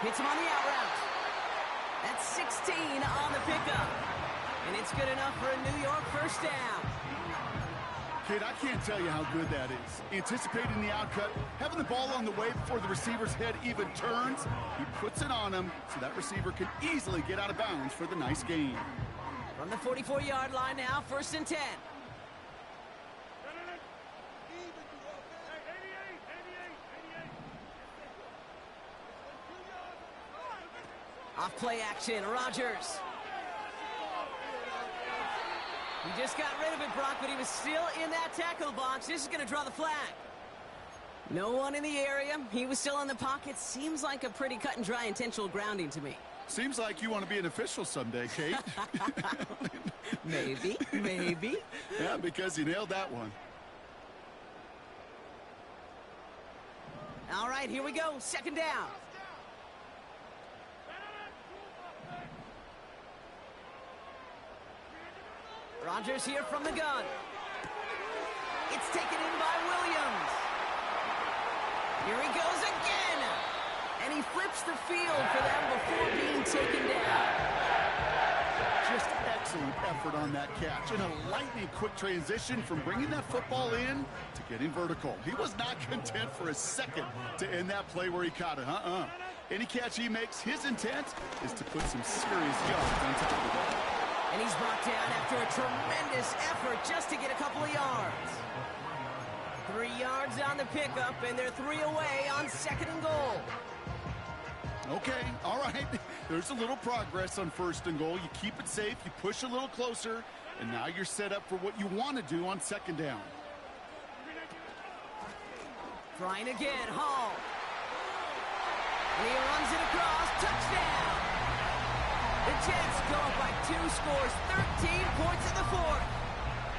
Hits him on the out route. That's 16 on the pickup. And it's good enough for a New York first down. Kid, I can't tell you how good that is. Anticipating the outcut, having the ball on the way before the receiver's head even turns, he puts it on him so that receiver can easily get out of bounds for the nice gain. From the 44-yard line now, first and 10. Off play action, Rodgers. He just got rid of it, Brock, but he was still in that tackle box. This is going to draw the flag. No one in the area. He was still in the pocket. Seems like a pretty cut and dry intentional grounding to me. Seems like you want to be an official someday, Kate. Maybe, maybe. Yeah, because you nailed that one. All right, here we go. Second down. Rodgers here from the gun. It's taken in by Williams. Here he goes again. And he flips the field for them before being taken down. Just excellent effort on that catch. And a lightning quick transition from bringing that football in to getting vertical. He was not content for a second to end that play where he caught it. Any catch he makes, his intent is to put some serious yards on top of it. And he's brought down after a tremendous effort just to get a couple of yards. 3 yards on the pickup, and they're 3 away on second and goal. Okay, all right. There's a little progress on first and goal. You keep it safe, you push a little closer, and now you're set up for what you want to do on second down. Trying again, Hall. And he runs it across, touchdown. The Jets go up by 2 scores, 13 points in the fourth.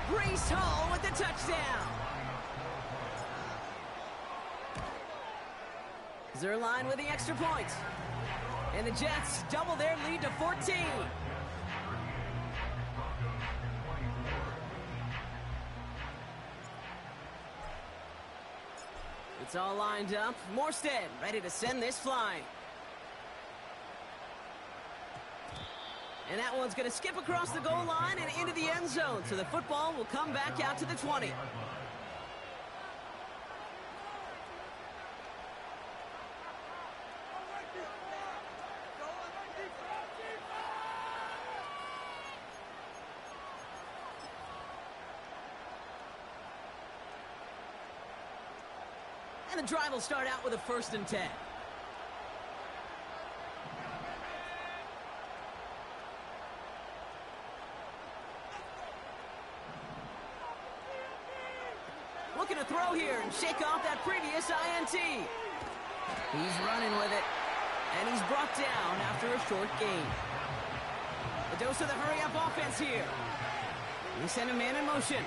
Breece Hall with the touchdown. Zerline with the extra point. And the Jets double their lead to 14. It's all lined up. Morstead ready to send this flying. And that one's going to skip across the goal line and into the end zone. So the football will come back out to the 20. And the drive will start out with a 1st and 10. Looking to throw here and shake off that previous INT. He's running with it, and he's brought down after a short gain. A dose of the hurry-up offense here. We send a man in motion.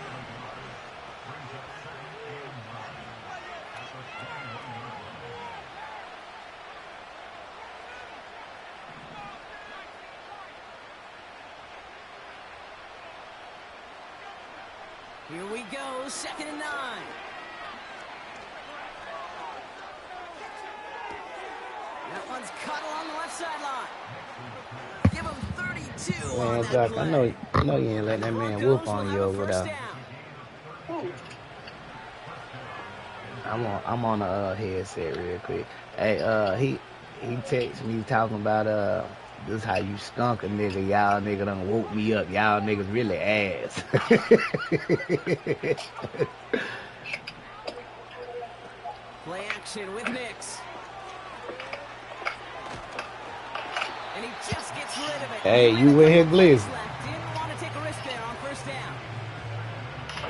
Here we go, 2nd and 9. That one's cut along the left sideline. Give him 32 Man, on that Doc, play. I know you ain't letting that man whoop on you over there. I'm on the headset real quick. Hey, he texted me talking about this how you skunk a nigga. Y'all nigga done woke me up. Y'all niggas really ass. Play action with Nix. And he just gets rid of it. Hey, you with here, Gliss? Didn't want to take a risk there on 1st down.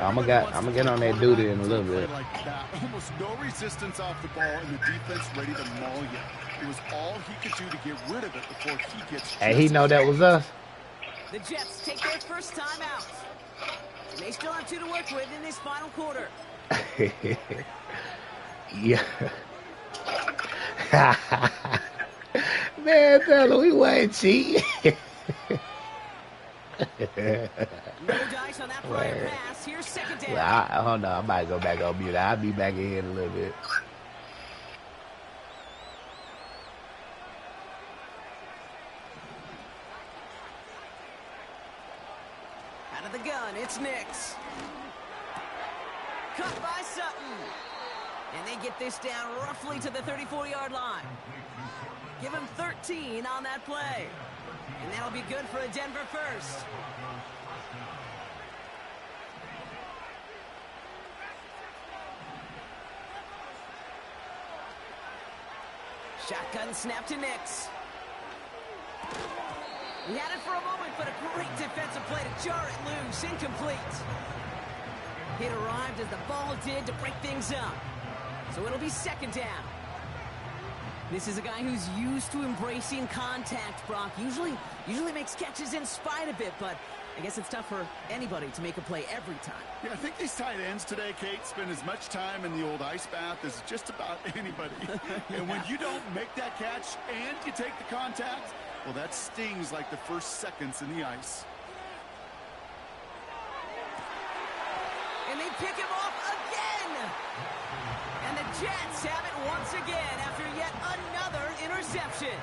I'm gonna get on that duty in a little bit. Like that. Almost no resistance off the ball, and the defense ready to maul you. It was all he could do to get rid of it before he gets. Hey, he know that was us. The Jets take their first time out. They still have 2 to work with in this final quarter. Yeah. Man, tell him we wasn't cheating. No dice on that prior pass. Here's 2nd down. Well, hold on. I might go back on mute. I'll be back in here in a little bit. Out of the gun, it's Nix. Cut by Sutton. And they get this down roughly to the 34-yard line. Give him 13 on that play. And that'll be good for a Denver first. Shotgun snap to Nix. He had it for a moment, but a great defensive play to jar it loose. Incomplete. It arrived as the ball did to break things up. So it'll be 2nd down. This is a guy who's used to embracing contact, Brock. Usually makes catches in spite of it, but I guess it's tough for anybody to make a play every time. Yeah, I think these tight ends today, Kate, spend as much time in the old ice bath as just about anybody. And when you don't make that catch and you take the contact, well, that stings like the first seconds in the ice. And they pick him off again. And the Jets have it once again after yet another interception.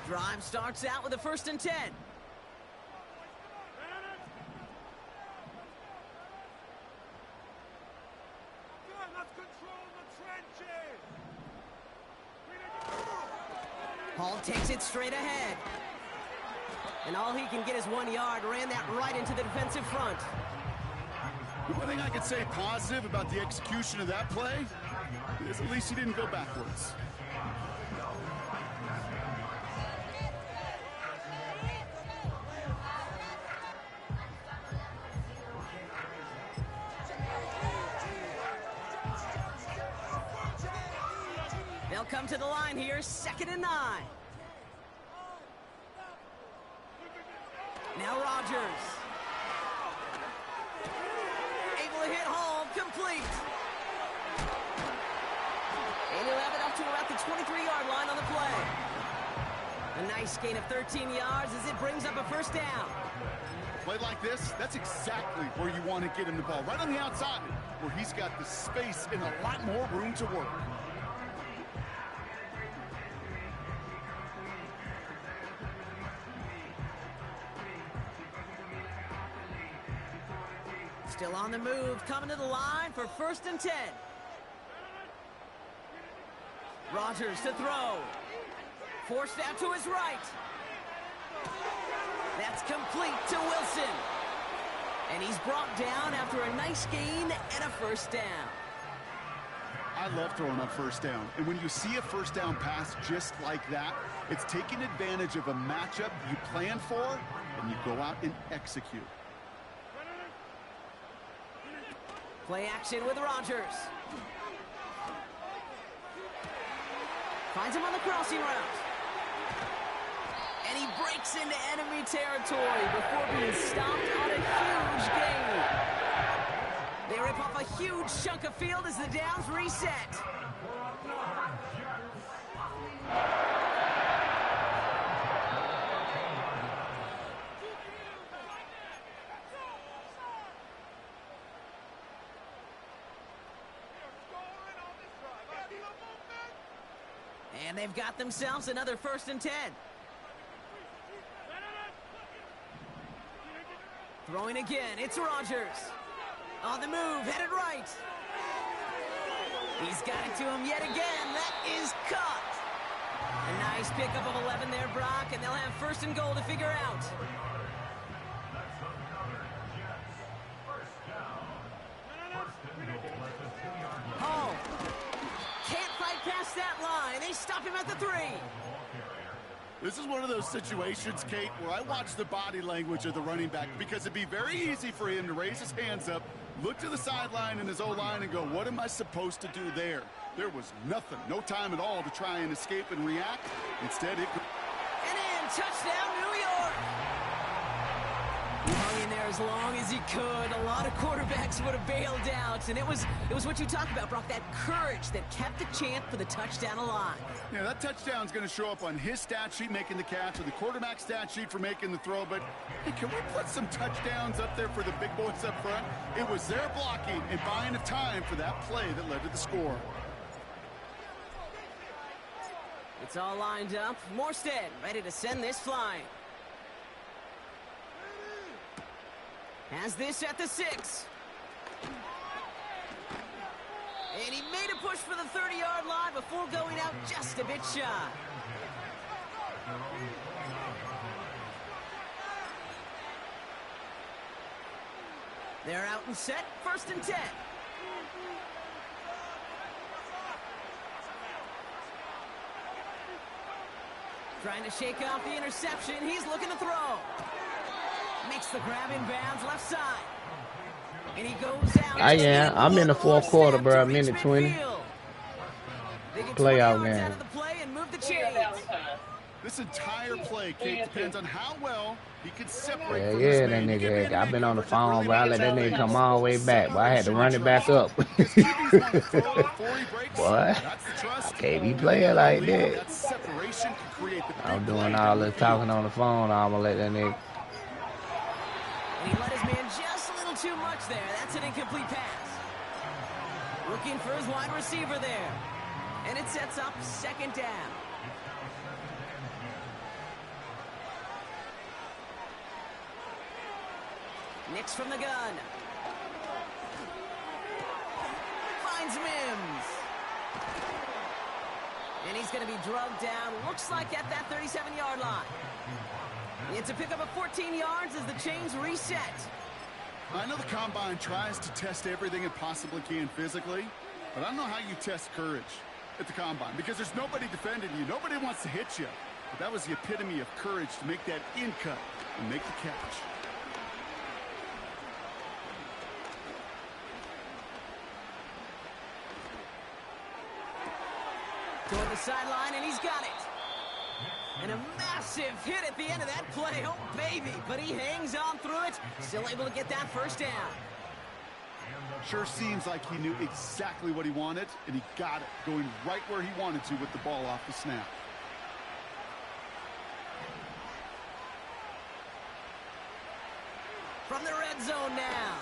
Drive starts out with a 1st and 10. Hall takes it straight ahead. And all he can get is 1 yard. Ran that right into the defensive front. The one thing I could say positive about the execution of that play is at least he didn't go backwards. They'll come to the line here, 2nd and 9. Now Rodgers. hit home, complete. And he'll have it up to about the 23-yard line on the play. A nice gain of 13 yards as it brings up a first down. Play like this, that's exactly where you want to get him the ball. Right on the outside, where he's got the space and a lot more room to work. Still on the move, coming to the line for 1st and 10. Rodgers to throw. Forced out to his right. That's complete to Wilson. And he's brought down after a nice gain and a first down. I love throwing on first down. And when you see a first down pass just like that, it's taking advantage of a matchup you plan for, and you go out and execute. Play action with Rodgers. Finds him on the crossing route. And he breaks into enemy territory before being stopped on a huge gain. They rip off a huge chunk of field as the downs reset. And they've got themselves another 1st and 10. Throwing again, it's Rodgers. On the move, headed right. He's got it to him yet again. That is caught. A nice pickup of 11 there, Brock, and they'll have 1st and goal to figure out. Home. Can't fight past that line. They stop him at the 3. This is one of those situations, Kate, where I watch the body language of the running back because it'd be very easy for him to raise his hands up, look to the sideline in his O-line and go, what am I supposed to do there? There was nothing, no time at all to try and escape and react. Instead, it... And in, touchdown, New York! He hung in there as long as he could. A lot of quarterbacks would have bailed out, and it was what you talked about, Brock, that courage that kept the chant for the touchdown alive. Yeah, that touchdown's going to show up on his stat sheet making the catch or the quarterback stat sheet for making the throw, but hey, can we put some touchdowns up there for the big boys up front? It was their blocking and buying of time for that play that led to the score. It's all lined up. Morstead ready to send this flying. Has this at the 6. And he made a push for the 30-yard line before going out just a bit shy. They're out and set, 1st and 10. Trying to shake off the interception. He's looking to throw. Makes the grab in bounds left side. And he goes out. I'm in the 4th quarter, bro. I'm in the 20. Playoff game. This entire play, Kate, depends on how well he can separate from that nigga. I've been on the phone, bro. I let that nigga come all the way back, but I had to run it back up. Boy, I can't be playing like that. I'm doing all this talking on the phone. I'm gonna let that nigga. And he let his man just a little too much there. That's an incomplete pass. Looking for his wide receiver there. And it sets up 2nd down. Nix from the gun. Finds Mims. And he's going to be drugged down. Looks like at that 37-yard line. It's a pickup of 14 yards as the chains reset. I know the combine tries to test everything it possibly can physically, but I don't know how you test courage at the combine because there's nobody defending you. Nobody wants to hit you. But that was the epitome of courage to make that in cut and make the catch. Toward the sideline, and he's got it. And a massive hit at the end of that play. Oh, baby. But he hangs on through it. Still able to get that 1st down. Sure seems like he knew exactly what he wanted, and he got it, going right where he wanted to with the ball off the snap. From the red zone now.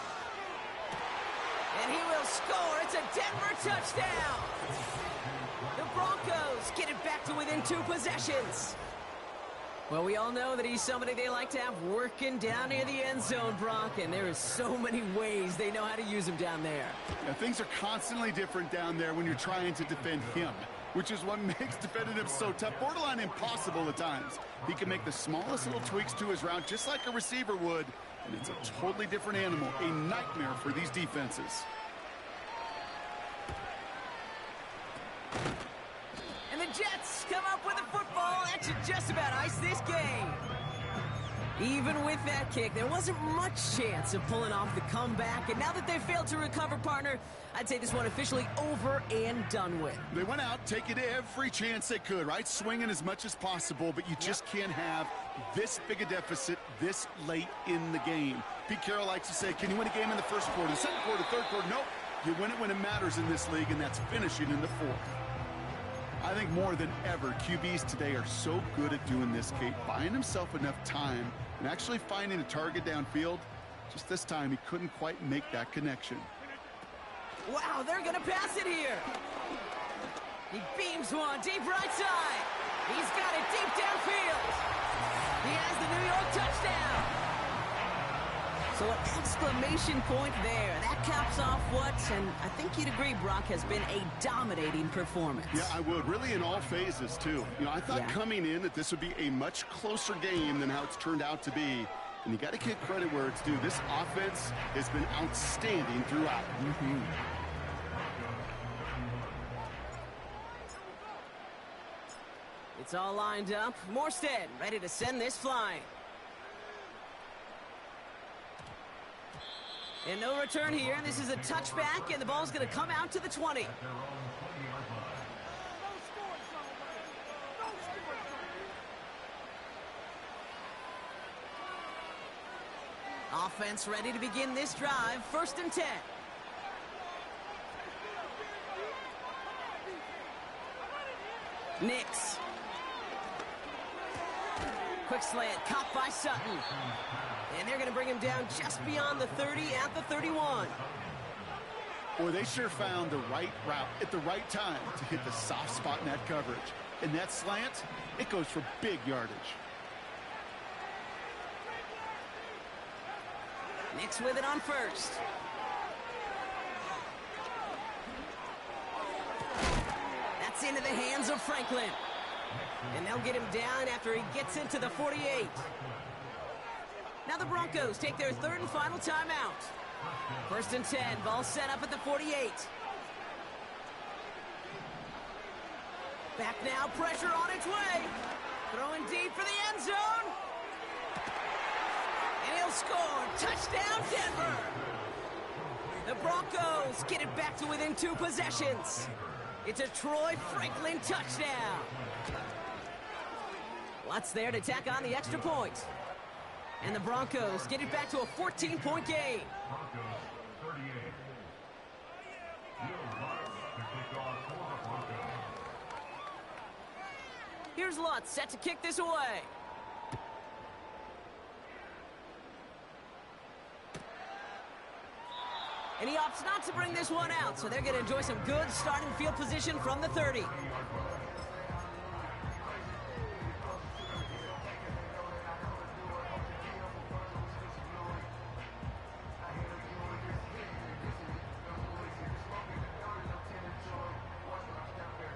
And he will score. It's a Denver touchdown. The Broncos get it back to within 2 possessions. Well, we all know that he's somebody they like to have working down near the end zone, Brock, and there is so many ways they know how to use him down there. Yeah, things are constantly different down there when you're trying to defend him, which is what makes defending him so tough, borderline impossible at times. He can make the smallest little tweaks to his route just like a receiver would, and it's a totally different animal, a nightmare for these defenses. And the Jets come up with a football that should just about ice this game. Even with that kick, there wasn't much chance of pulling off the comeback, and now that they failed to recover, partner, I'd say this one officially over and done with. They went out taking every chance they could, right? Swinging as much as possible, but you just can't have this big a deficit this late in the game. Pete Carroll likes to say, can you win a game in the first quarter, second quarter, third quarter? Nope. You win it when it matters in this league, and that's finishing in the fourth. I think more than ever, QBs today are so good at doing this, Kate, buying himself enough time and actually finding a target downfield. Just this time, he couldn't quite make that connection. Wow, they're going to pass it here. He beams one deep right side. He's got it deep downfield. He has the New York touchdown. So an exclamation point there. That caps off what, and I think you'd agree, Brock, has been a dominating performance. Yeah, I would. Really in all phases, too. You know, I thought coming in that this would be a much closer game than how it's turned out to be. And you got to give credit where it's due. This offense has been outstanding throughout. It's all lined up. Morstead ready to send this flying. And no return here. This is a touchback, and the ball's going to come out to the 20. Offense ready to begin this drive. 1st and 10. Nix. Quick slant, caught by Sutton. And they're going to bring him down just beyond the 30 at the 31. Boy, they sure found the right route at the right time to hit the soft spot in that coverage. And that slant, it goes for big yardage. Nix with it on 1st. That's into the hands of Franklin. And they'll get him down after he gets into the 48. Now the Broncos take their 3rd and final timeout. 1st and 10, ball set up at the 48. Back now, pressure on its way. Throwing deep for the end zone. And he'll score. Touchdown, Denver. The Broncos get it back to within 2 possessions. It's a Troy Franklin touchdown. What's there to tack on the extra point? And the Broncos get it back to a 14-point game. Here's Lutz set to kick this away. And he opts not to bring this one out, so they're going to enjoy some good starting field position from the 30.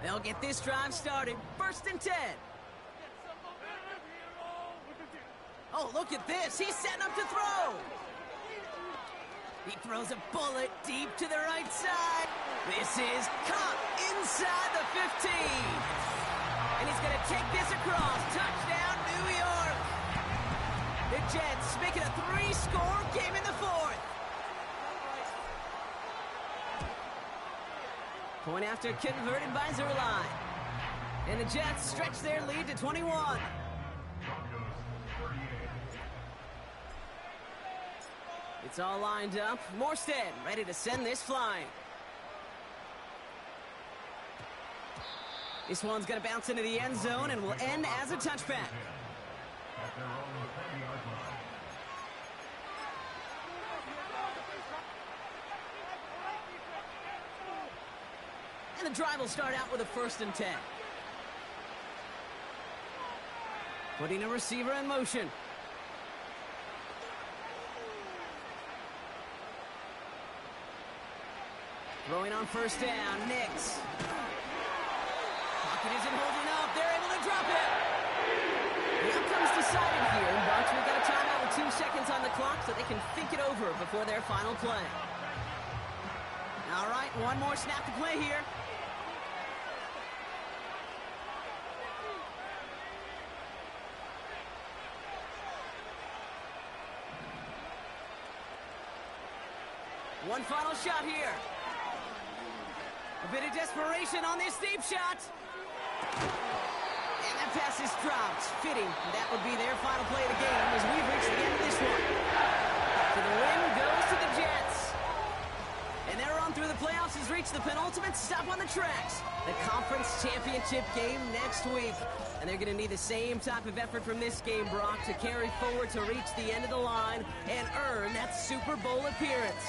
They'll get this drive started. 1st and 10. Oh, look at this. He's setting up to throw. He throws a bullet deep to the right side. This is caught inside the 15. And he's going to take this across. Touchdown, New York. The Jets make it a 3-score game in the 4th. Point after converted by Zerline. And the Jets stretch their lead to 21. It's all lined up. Morstead ready to send this flying. This one's going to bounce into the end zone and will end as a touchback. At their own 10-yard line. And the drive will start out with a 1st and 10. Putting a receiver in motion. Throwing on 1st down, Nix. Pocket isn't holding up. They're able to drop it. The outcome's decided here, but we've got a timeout with 2 seconds on the clock so they can think it over before their final play. All right, one more snap to play here. One final shot here. A bit of desperation on this deep shot. And that pass is dropped. Fitting. That would be their final play of the game as we've reached the end of this one. So the win goes to the Jets. And their run through the playoffs has reached the penultimate stop on the tracks. The conference championship game next week. And they're going to need the same type of effort from this game, Brock, to carry forward to reach the end of the line and earn that Super Bowl appearance.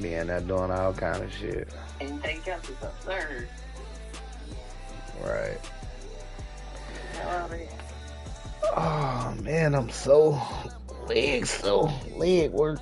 Being that doing all kind of shit. Anything else is absurd. Right. Oh man, I'm so leg work.